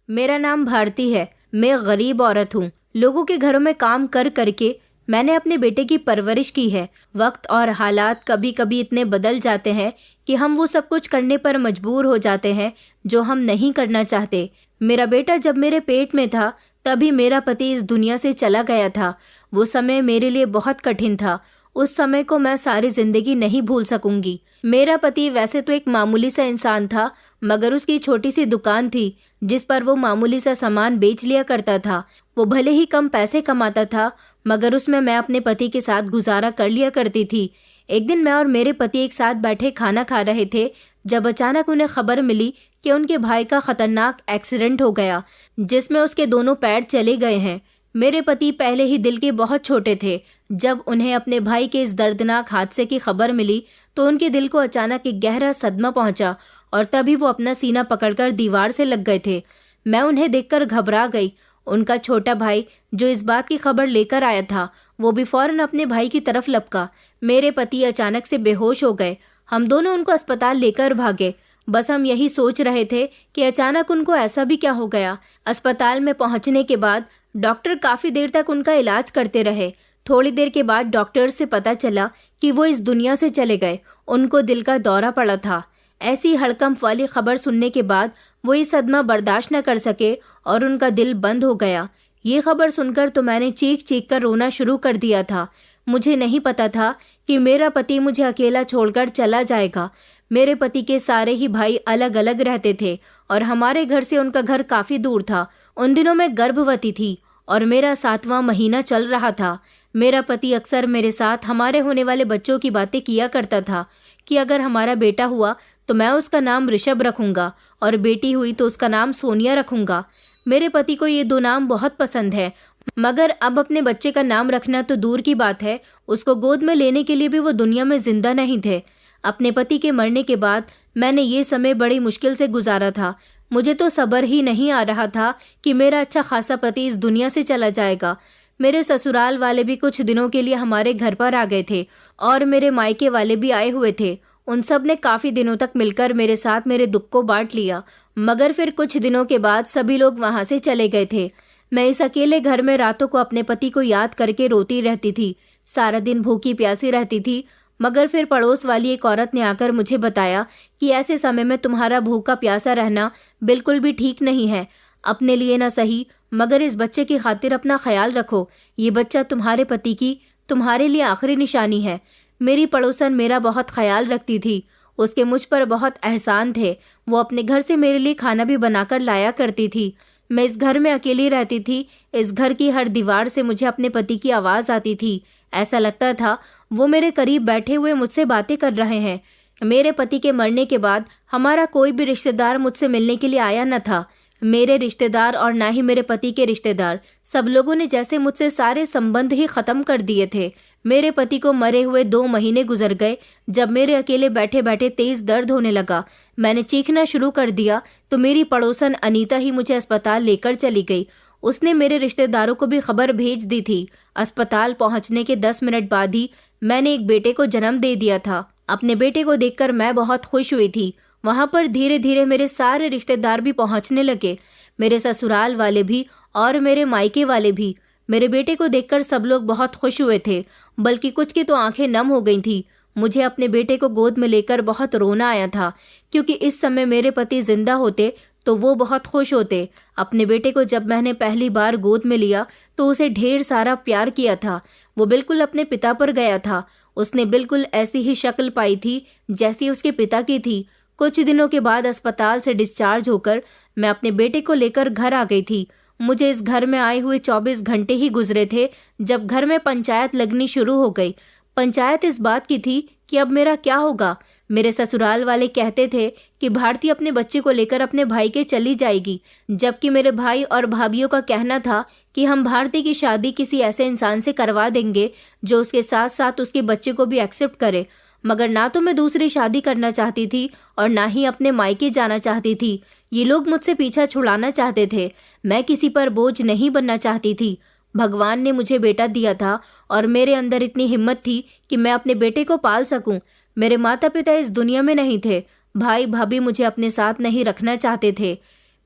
मेरा नाम भारती है। मैं गरीब औरत हूँ। लोगों के घरों में काम कर करके मैंने अपने बेटे की परवरिश की है। वक्त और हालात कभी कभी इतने बदल जाते हैं कि हम वो सब कुछ करने पर मजबूर हो जाते हैं जो हम नहीं करना चाहते। मेरा बेटा जब मेरे पेट में था तभी मेरा पति इस दुनिया से चला गया था। वो समय मेरे लिए बहुत कठिन था। उस समय को मैं सारी जिंदगी नहीं भूल सकूंगी। मेरा पति वैसे तो एक मामूली सा इंसान था, मगर उसकी छोटी सी दुकान थी जिस पर वो मामूली सा सामान बेच लिया करता था। वो भले ही कम पैसे कमाता था, मगर उसमें मैं अपने पति के साथ गुजारा कर लिया करती थी। एक दिन मैं और मेरे पति एक साथ बैठे खाना खा रहे थे जब अचानक उन्हें खबर मिली कि उनके भाई का खतरनाक एक्सीडेंट हो गया, जिसमें उसके दोनों पैर चले गए हैं। मेरे पति पहले ही दिल के बहुत छोटे थे। जब उन्हें अपने भाई के इस दर्दनाक हादसे की खबर मिली तो उनके दिल को अचानक एक गहरा सदमा पहुंचा और तभी वो अपना सीना पकड़कर दीवार से लग गए थे। मैं उन्हें देखकर घबरा गई। उनका छोटा भाई जो इस बात की खबर लेकर आया था, वो भी फौरन अपने भाई की तरफ लपका। मेरे पति अचानक से बेहोश हो गए। हम दोनों उनको अस्पताल लेकर भागे। बस हम यही सोच रहे थे कि अचानक उनको ऐसा भी क्या हो गया। अस्पताल में पहुंचने के बाद डॉक्टर काफी देर तक उनका इलाज करते रहे। थोड़ी देर के बाद डॉक्टर से पता चला कि वो इस दुनिया से चले गए। उनको दिल का दौरा पड़ा था। ऐसी हड़कंप वाली खबर सुनने के बाद वो ये सदमा बर्दाश्त न कर सके और उनका दिल बंद हो गया। ये खबर सुनकर तो मैंने चीख चीख कर रोना शुरू कर दिया था। मुझे नहीं पता था कि मेरा पति मुझे अकेला छोड़कर चला जाएगा। मेरे पति के सारे ही भाई अलग अलग रहते थे और हमारे घर से उनका घर काफी दूर था। उन दिनों मैं गर्भवती थी और मेरा 7वां महीना चल रहा था। मेरा पति अक्सर मेरे साथ हमारे होने वाले बच्चों की बातें किया करता था कि अगर हमारा बेटा हुआ तो मैं उसका नाम ऋषभ रखूंगा और बेटी हुई तो उसका नाम सोनिया रखूंगा। मेरे पति को ये 2 नाम बहुत पसंद है, मगर अब अपने बच्चे का नाम रखना तो दूर की बात है, उसको गोद में लेने के लिए भी वो दुनिया में जिंदा नहीं थे। अपने पति के मरने के बाद मैंने ये समय बड़ी मुश्किल से गुजारा था। मुझे तो सब्र ही नहीं आ रहा था कि मेरा अच्छा खासा पति इस दुनिया से चला जाएगा। मेरे ससुराल वाले भी कुछ दिनों के लिए हमारे घर पर आ गए थे और मेरे मायके वाले भी आए हुए थे। उन सब ने काफी दिनों तक मिलकर मेरे साथ मेरे दुख को बांट लिया, मगर फिर कुछ दिनों के बाद सभी लोग वहां से चले गए थे। मैं इस अकेले घर में रातों को अपने पति को याद करके रोती रहती थी। सारा दिन भूखी प्यासी रहती थी, मगर फिर पड़ोस वाली एक औरत ने आकर मुझे बताया कि ऐसे समय में तुम्हारा भूखा प्यासा रहना बिल्कुल भी ठीक नहीं है। अपने लिए ना सही, मगर इस बच्चे की खातिर अपना ख्याल रखो। ये बच्चा तुम्हारे पति की तुम्हारे लिए आखिरी निशानी है। मेरी पड़ोसन मेरा बहुत ख्याल रखती थी। उसके मुझ पर बहुत एहसान थे। वो अपने घर से मेरे लिए खाना भी बनाकर लाया करती थी। मैं इस घर में अकेली रहती थी। इस घर की हर दीवार से मुझे अपने पति की आवाज आती थी। ऐसा लगता था वो मेरे करीब बैठे हुए मुझसे बातें कर रहे हैं। मेरे पति के मरने के बाद हमारा कोई भी रिश्तेदार मुझसे मिलने के लिए आया न था। मेरे रिश्तेदार और ना ही मेरे पति के रिश्तेदार, सब लोगों ने जैसे मुझसे सारे संबंध ही खत्म कर दिए थे। मेरे पति को मरे हुए 2 महीने गुजर गए। जब मेरे अकेले बैठे बैठे तेज दर्द होने लगा, मैंने चीखना शुरू कर दिया तो मेरी पड़ोसन अनीता ही मुझे अस्पताल लेकर चली गई। उसने मेरे रिश्तेदारों को भी खबर भेज दी थी। अस्पताल पहुंचने के 10 मिनट बाद ही मैंने एक बेटे को जन्म दे दिया था। अपने बेटे को देखकर मैं बहुत खुश हुई थी। वहां पर धीरे धीरे मेरे सारे रिश्तेदार भी पहुंचने लगे, मेरे ससुराल वाले भी और मेरे मायके वाले भी। मेरे बेटे को देखकर सब लोग बहुत खुश हुए थे, बल्कि कुछ की तो आंखें नम हो गई थी। मुझे अपने बेटे को गोद में लेकर बहुत रोना आया था, क्योंकि इस समय मेरे पति जिंदा होते तो वो बहुत खुश होते। अपने बेटे को जब मैंने पहली बार गोद में लिया तो उसे ढेर सारा प्यार किया था। वो बिल्कुल अपने पिता पर गया था। उसने बिल्कुल ऐसी ही शक्ल पाई थी जैसी उसके पिता की थी। कुछ दिनों के बाद अस्पताल से डिस्चार्ज होकर मैं अपने बेटे को लेकर घर आ गई थी। मुझे इस घर में आए हुए 24 घंटे ही गुजरे थे जब घर में पंचायत लगनी शुरू हो गई। पंचायत इस बात की थी कि अब मेरा क्या होगा। मेरे ससुराल वाले कहते थे कि भारती अपने बच्चे को लेकर अपने भाई के चली जाएगी, जबकि मेरे भाई और भाभीियों का कहना था कि हम भारती की शादी किसी ऐसे इंसान से करवा देंगे जो उसके साथ साथ उसके बच्चे को भी एक्सेप्ट करे। मगर ना तो मैं दूसरी शादी करना चाहती थी और ना ही अपने मायके जाना चाहती थी। ये लोग मुझसे पीछा छुड़ाना चाहते थे। मैं किसी पर बोझ नहीं बनना चाहती थी। भगवान ने मुझे बेटा दिया था और मेरे अंदर इतनी हिम्मत थी कि मैं अपने बेटे को पाल सकूं। मेरे माता पिता इस दुनिया में नहीं थे। भाई भाभी मुझे अपने साथ नहीं रखना चाहते थे।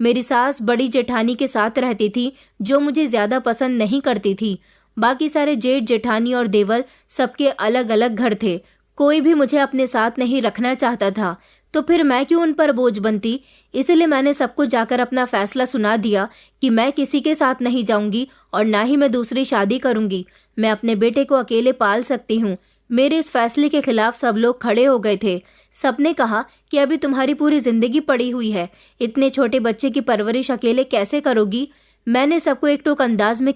मेरी सास बड़ी जेठानी के साथ रहती थी, जो मुझे ज्यादा पसंद नहीं करती थी। बाकी सारे जेठ जेठानी और देवर सबके अलग अलग घर थे। कोई भी मुझे अपने साथ नहीं रखना चाहता था, तो फिर मैं क्यों उन पर बोझ बनती। इसलिए मैंने सबको जाकर अपना फैसला सुना दिया कि मैं किसी के साथ नहीं जाऊंगी और ना ही मैं दूसरी शादी करूंगी। मैं अपने बेटे को अकेले पाल सकती हूँ। मेरे इस फैसले के खिलाफ सब लोग खड़े हो गए थे। सबने कहा कि अभी तुम्हारी पूरी जिंदगी पड़ी हुई है, इतने छोटे बच्चे की परवरिश अकेले कैसे करोगी। मैंने सबको एक टूक अंदाज में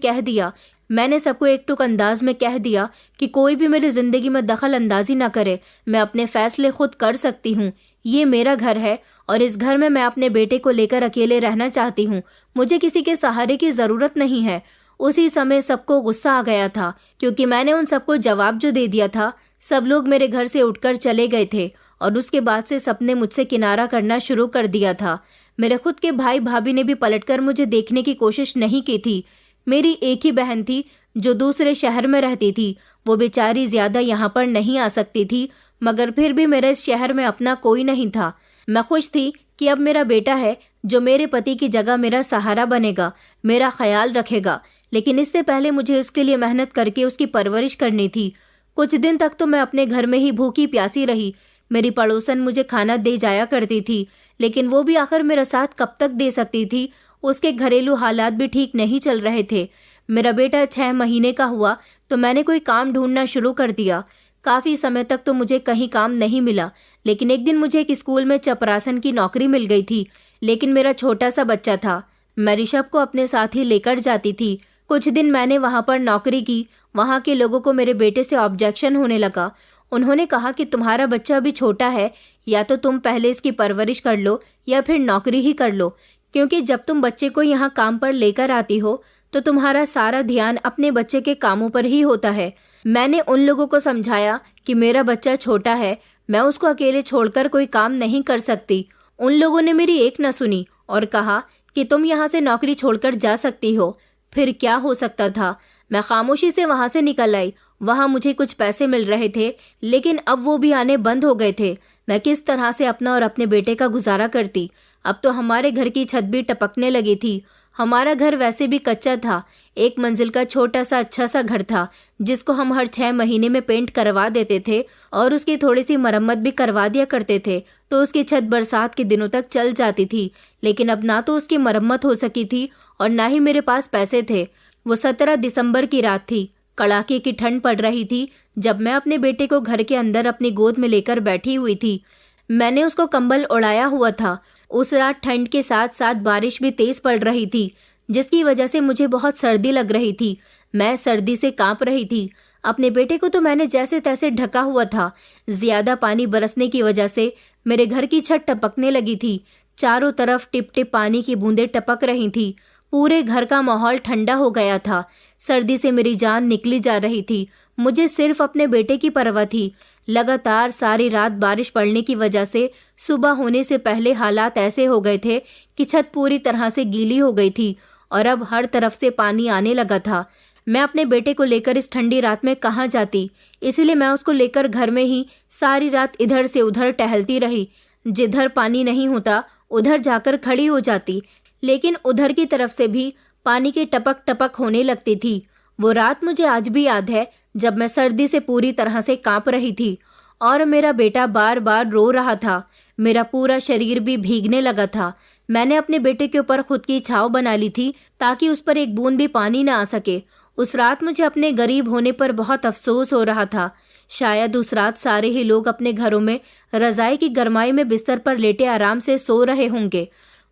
कह दिया कि कोई भी मेरी जिंदगी में दखल अंदाजी न करे। मैं अपने फैसले खुद कर सकती हूँ। ये मेरा घर है और इस घर में मैं अपने बेटे को लेकर अकेले रहना चाहती हूँ। मुझे किसी के सहारे की जरूरत नहीं है। उसी समय सबको गुस्सा आ गया था, क्योंकि मैंने उन सबको जवाब जो दे दिया था। सब लोग मेरे घर से उठकर चले गए थे और उसके बाद से सबने मुझसे किनारा करना शुरू कर दिया था। मेरे खुद के भाई भाभी ने भी पलटकर मुझे देखने की कोशिश नहीं की थी। मेरी एक ही बहन थी जो दूसरे शहर में रहती थी। वो बेचारी ज्यादा यहाँ पर नहीं आ सकती थी, मगर फिर भी मेरे इस शहर में अपना कोई नहीं था। मैं खुश थी कि अब मेरा बेटा है जो मेरे पति की जगह मेरा सहारा बनेगा, मेरा ख्याल रखेगा। लेकिन इससे पहले मुझे उसके लिए मेहनत करके उसकी परवरिश करनी थी। कुछ दिन तक तो मैं अपने घर में ही भूखी प्यासी रही। मेरी पड़ोसन मुझे खाना दे जाया करती थी, लेकिन वो भी आखिर मेरा साथ कब तक दे सकती थी। उसके घरेलू हालात भी ठीक नहीं चल रहे थे। मेरा बेटा 6 महीने का हुआ तो मैंने कोई काम ढूंढना शुरू कर दिया। काफी समय तक तो मुझे कहीं काम नहीं मिला, लेकिन एक दिन मुझे एक स्कूल में चपरासन की नौकरी मिल गई थी। लेकिन मेरा छोटा सा बच्चा था। मैं ऋषभ को अपने साथ ही लेकर जाती थी। कुछ दिन मैंने वहां पर नौकरी की। वहां के लोगों को मेरे बेटे से ऑब्जेक्शन होने लगा। उन्होंने कहा कि तुम्हारा बच्चा अभी छोटा है, या तो तुम पहले इसकी परवरिश कर लो या फिर नौकरी ही कर लो, क्योंकि जब तुम बच्चे को यहाँ काम पर लेकर आती हो तो तुम्हारा सारा ध्यान अपने बच्चे के कामों पर ही होता है। मैंने उन लोगों को समझाया कि मेरा बच्चा छोटा है, मैं उसको अकेले छोड़कर कोई काम नहीं कर सकती। उन लोगों ने मेरी एक न सुनी और कहा कि तुम यहाँ से नौकरी छोड़कर जा सकती हो। फिर क्या हो सकता था, मैं खामोशी से वहां से निकल आई। वहां मुझे कुछ पैसे मिल रहे थे, लेकिन अब वो भी आने बंद हो गए थे। मैं किस तरह से अपना और अपने बेटे का गुजारा करती। अब तो हमारे घर की छत भी टपकने लगी थी। हमारा घर वैसे भी कच्चा था। 1 मंजिल का छोटा सा अच्छा सा घर था, जिसको हम हर 6 महीने में पेंट करवा देते थे और उसकी थोड़ी सी मरम्मत भी करवा दिया करते थे, तो उसकी छत बरसात के दिनों तक चल जाती थी। लेकिन अब ना तो उसकी मरम्मत हो सकी थी और ना ही मेरे पास पैसे थे। वो 17 दिसंबर की रात थी। कड़ाके की ठंड पड़ रही थी जब मैं अपने बेटे को घर के अंदर अपनी गोद में लेकर बैठी हुई थी। मैंने उसको कंबल ओढ़ाया हुआ था। उस रात ठंड के साथ साथ बारिश भी तेज पड़ रही थी, जिसकी वजह से मुझे बहुत सर्दी लग रही थी। मैं सर्दी से कांप रही थी। अपने बेटे को तो मैंने जैसे तैसे ढका हुआ था। ज्यादा पानी बरसने की वजह से मेरे घर की छत टपकने लगी थी। चारों तरफ टिप टिप पानी की बूंदें टपक रही थी। पूरे घर का माहौल ठंडा हो गया था। सर्दी से मेरी जान निकली जा रही थी। मुझे सिर्फ अपने बेटे की परवाह थी। लगातार सारी रात बारिश पड़ने की वजह से सुबह होने से पहले हालात ऐसे हो गए थे कि छत पूरी तरह से गीली हो गई थी और अब हर तरफ से पानी आने लगा था। मैं अपने बेटे को लेकर इस ठंडी रात में कहाँ जाती, इसलिए मैं उसको लेकर घर में ही सारी रात इधर से उधर टहलती रही। जिधर पानी नहीं होता उधर जाकर खड़ी हो जाती, लेकिन उधर की तरफ से भी पानी की टपक टपक होने लगती थी। वो रात मुझे आज भी याद है जब मैं सर्दी से पूरी तरह से कांप रही थी और मेरा बेटा बार बार रो रहा था। मेरा पूरा शरीर भी भीगने लगा था। मैंने अपने बेटे के ऊपर खुद की छाव बना ली थी ताकि उस पर एक बूंद भी पानी न आ सके। उस रात मुझे अपने गरीब होने पर बहुत अफसोस हो रहा था। शायद उस रात सारे ही लोग अपने घरों में रजाई की गरमाई में बिस्तर पर लेटे आराम से सो रहे होंगे,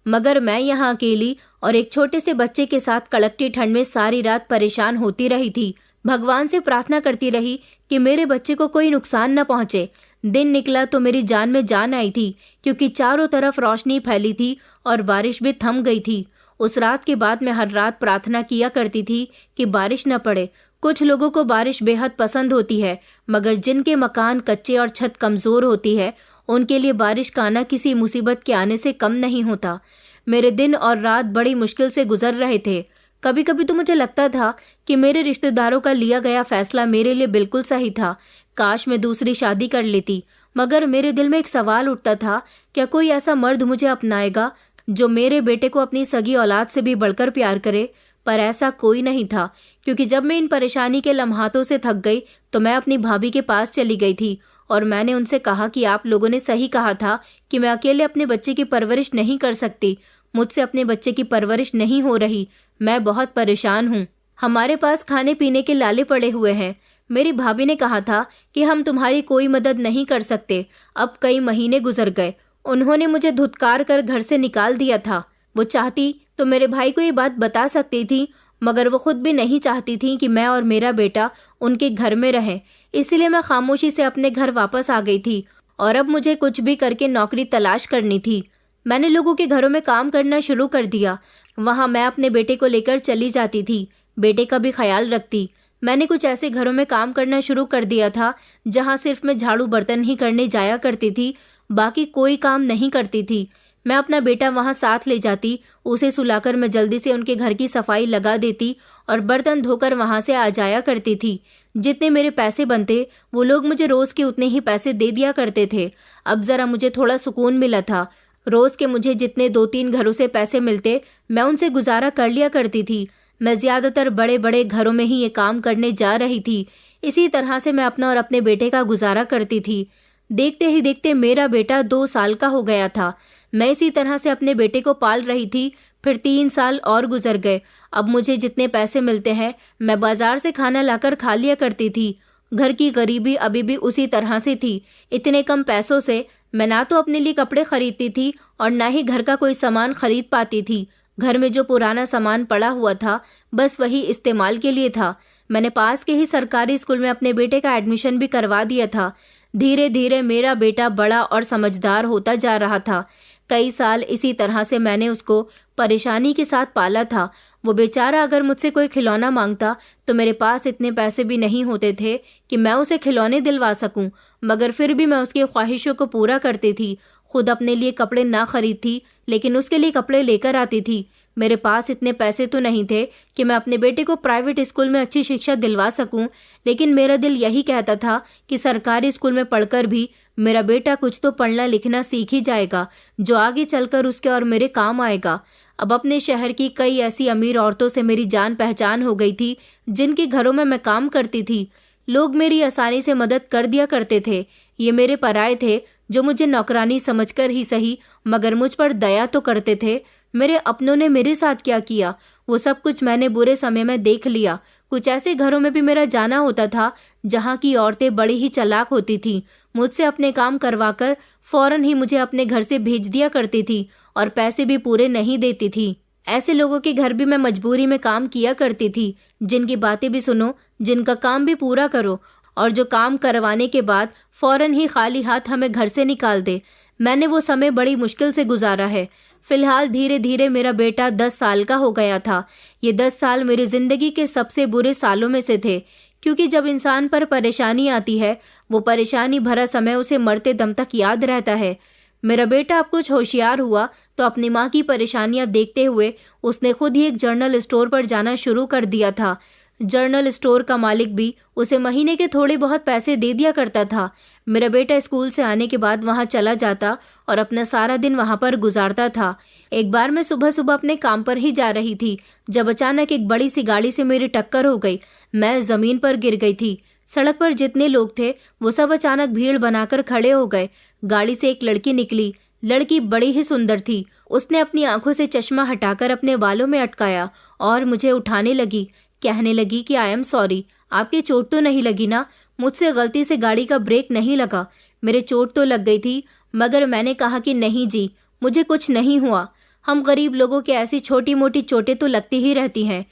मगर मैं यहाँ अकेली और एक छोटे से बच्चे के साथ कड़कती ठंड में सारी रात परेशान होती रही थी। भगवान से प्रार्थना करती रही कि मेरे बच्चे को कोई नुकसान न पहुंचे। दिन निकला तो मेरी जान में जान आई थी, क्योंकि चारों तरफ रोशनी फैली थी और बारिश भी थम गई थी। उस रात के बाद मैं हर रात प्रार्थना किया करती थी कि बारिश न पड़े। कुछ लोगों को बारिश बेहद पसंद होती है, मगर जिनके मकान कच्चे और छत कमजोर होती है उनके लिए बारिश का आना किसी मुसीबत के आने से कम नहीं होता। मेरे दिन और रात बड़ी मुश्किल से गुजर रहे थे। कभी कभी तो मुझे लगता था कि मेरे रिश्तेदारों का लिया गया फैसला मेरे लिए बिल्कुल सही था। काश मैं दूसरी शादी कर लेती, मगर मेरे दिल में एक सवाल उठता था, क्या कोई ऐसा मर्द मुझे अपनाएगा जो मेरे बेटे को अपनी सगी औलाद से भी बढ़कर प्यार करे, पर ऐसा कोई नहीं था, क्योंकि जब मैं इन परेशानी के लम्हातों से थक गई तो मैं अपनी भाभी के पास चली गई थी और मैंने उनसे कहा कि आप लोगों ने सही कहा था कि मैं अकेले अपने बच्चे की परवरिश नहीं कर सकती। मुझसे अपने बच्चे की परवरिश नहीं हो रही। मैं बहुत परेशान हूँ। हमारे पास खाने पीने के लाले पड़े हुए हैं। मेरी भाभी ने कहा था कि हम तुम्हारी कोई मदद नहीं कर सकते। अब कई महीने गुजर गए। उन्होंने मुझे धुतकार कर घर से निकाल दिया था। वो चाहती तो मेरे भाई को ये बात बता सकती थी, मगर वो खुद भी नहीं चाहती थी कि मैं और मेरा बेटा उनके घर में रहें। इसलिए मैं खामोशी से अपने घर वापस आ गई थी और अब मुझे कुछ भी करके नौकरी तलाश करनी थी। मैंने लोगों के घरों में काम करना शुरू कर दिया। वहाँ मैं अपने बेटे को लेकर चली जाती थी, बेटे का भी ख्याल रखती। मैंने कुछ ऐसे घरों में काम करना शुरू कर दिया था जहाँ सिर्फ मैं झाड़ू बर्तन ही करने जाया करती थी, बाकी कोई काम नहीं करती थी। मैं अपना बेटा वहाँ साथ ले जाती, उसे सुलाकर मैं जल्दी से उनके घर की सफाई लगा देती और बर्तन धोकर वहाँ से आ जाया करती थी। जितने मेरे पैसे बनते वो लोग मुझे रोज़ के उतने ही पैसे दे दिया करते थे। अब ज़रा मुझे थोड़ा सुकून मिला था। रोज़ के मुझे जितने 2-3 घरों से पैसे मिलते मैं उनसे गुजारा कर लिया करती थी। मैं ज़्यादातर बड़े बड़े घरों में ही ये काम करने जा रही थी। इसी तरह से मैं अपना और अपने बेटे का गुजारा करती थी। देखते ही देखते मेरा बेटा 2 साल का हो गया था। मैं इसी तरह से अपने बेटे को पाल रही थी। फिर 3 साल और गुजर गए। अब मुझे जितने पैसे मिलते हैं मैं बाजार से खाना लाकर खा लिया करती थी। घर की गरीबी अभी भी उसी तरह से थी। इतने कम पैसों से मैं ना तो अपने लिए कपड़े खरीदती थी और ना ही घर का कोई सामान खरीद पाती थी। घर में जो पुराना सामान पड़ा हुआ था बस वही इस्तेमाल के लिए था। मैंने पास के ही सरकारी स्कूल में अपने बेटे का एडमिशन भी करवा दिया था। धीरे धीरे मेरा बेटा बड़ा और समझदार होता जा रहा था। कई साल इसी तरह से मैंने उसको परेशानी के साथ पाला था। वो बेचारा अगर मुझसे कोई खिलौना मांगता तो मेरे पास इतने पैसे भी नहीं होते थे कि मैं उसे खिलौने दिलवा सकूं, मगर फिर भी मैं उसकी ख्वाहिशों को पूरा करती थी। खुद अपने लिए कपड़े ना खरीदती लेकिन उसके लिए कपड़े लेकर आती थी। मेरे पास इतने पैसे तो नहीं थे कि मैं अपने बेटे को प्राइवेट स्कूल में अच्छी शिक्षा दिलवा सकूं, लेकिन मेरा दिल यही कहता था कि सरकारी स्कूल में पढ़कर भी मेरा बेटा कुछ तो पढ़ना लिखना सीख ही जाएगा जो आगे चलकर उसके और मेरे काम आएगा। अब अपने शहर की कई ऐसी अमीर औरतों से मेरी जान पहचान हो गई थी जिनके घरों में मैं काम करती थी। लोग मेरी आसानी से मदद कर दिया करते थे। ये मेरे पराये थे जो मुझे नौकरानी समझकर ही सही मगर मुझ पर दया तो करते थे। मेरे अपनों ने मेरे साथ क्या किया वो सब कुछ मैंने बुरे समय में देख लिया। कुछ ऐसे घरों में भी मेरा जाना होता था जहाँ की औरतें बड़ी ही चालाक होती थीं। मुझसे अपने काम करवाकर फौरन ही मुझे अपने घर से भेज दिया करती थी और पैसे भी पूरे नहीं देती थी। ऐसे लोगों के घर भी मैं मजबूरी में काम किया करती थी, जिनकी बातें भी सुनो, जिनका काम भी पूरा करो और जो काम करवाने के बाद फौरन ही खाली हाथ हमें घर से निकाल दे। मैंने वो समय बड़ी मुश्किल से गुजारा है। फिलहाल धीरे धीरे मेरा बेटा 10 साल का हो गया था। ये 10 साल मेरी जिंदगी के सबसे बुरे सालों में से थे, क्योंकि जब इंसान पर परेशानी आती है वो परेशानी भरा समय उसे मरते दम तक याद रहता है। मेरा बेटा अब कुछ होशियार हुआ तो अपनी माँ की परेशानियां देखते हुए उसने खुद ही एक जर्नल स्टोर पर जाना शुरू कर दिया था। जर्नल स्टोर का मालिक भी उसे महीने के थोड़े बहुत पैसे दे दिया करता था। मेरा बेटा स्कूल से आने के बाद वहां चला जाता और अपना सारा दिन वहां पर गुजारता था। एक बार मैं सुबह सुबह अपने काम पर ही जा रही थी जब अचानक एक बड़ी सी गाड़ी से मेरी टक्कर हो गई। मैं जमीन पर गिर गई थी। सड़क पर जितने लोग थे वो सब अचानक भीड़ बनाकर खड़े हो गए। गाड़ी से एक लड़की निकली। लड़की बड़ी ही सुंदर थी। उसने अपनी आंखों से चश्मा हटाकर अपने बालों में अटकाया और मुझे उठाने लगी। कहने लगी कि आई एम सॉरी, आपकी चोट तो नहीं लगी ना? मुझसे गलती से गाड़ी का ब्रेक नहीं लगा। मेरे चोट तो लग गई थी, मगर मैंने कहा कि नहीं जी, मुझे कुछ नहीं हुआ। हम गरीब लोगों के ऐसी छोटी मोटी चोटें तो लगती ही रहती हैं।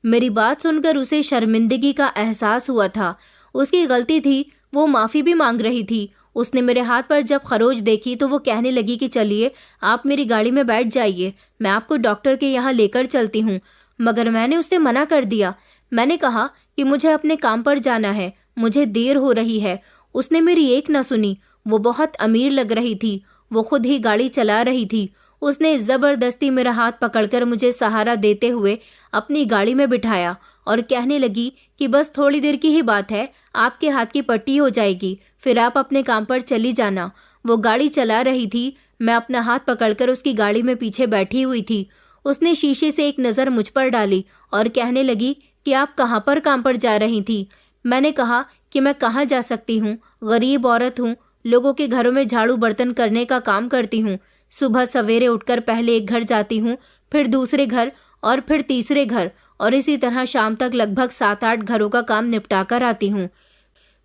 मेरी बात सुनकर उसे शर्मिंदगी का एहसास हुआ था। उसकी गलती थी, वो माफ़ी भी मांग रही थी। उसने मेरे हाथ पर जब खरोच देखी तो वो कहने लगी कि चलिए आप मेरी गाड़ी में बैठ जाइए, मैं आपको डॉक्टर के यहाँ लेकर चलती हूँ। मगर मैंने उसे मना कर दिया। मैंने कहा कि मुझे अपने काम पर जाना है, मुझे देर हो रही है। उसने मेरी एक न सुनी। वो बहुत अमीर लग रही थी। वो खुद ही गाड़ी चला रही थी। उसने जबरदस्ती मेरा हाथ पकड़कर मुझे सहारा देते हुए अपनी गाड़ी में बिठाया और कहने लगी कि बस थोड़ी देर की ही बात है, आपके हाथ की पट्टी हो जाएगी, फिर आप अपने काम पर चली जाना। वो गाड़ी चला रही थी। मैं अपना हाथ पकड़कर उसकी गाड़ी में पीछे बैठी हुई थी। उसने शीशे से एक नज़र मुझ पर डाली और कहने लगी कि आप कहाँ पर काम पर जा रही थी। मैंने कहा कि मैं कहाँ जा सकती हूँ, गरीब औरत हूँ, लोगों के घरों में झाड़ू बर्तन करने का काम करती हूँ। सुबह सवेरे उठकर पहले एक घर जाती हूँ, फिर दूसरे घर और फिर तीसरे घर, और इसी तरह शाम तक लगभग 7-8 घरों का काम निपटा कर आती हूँ।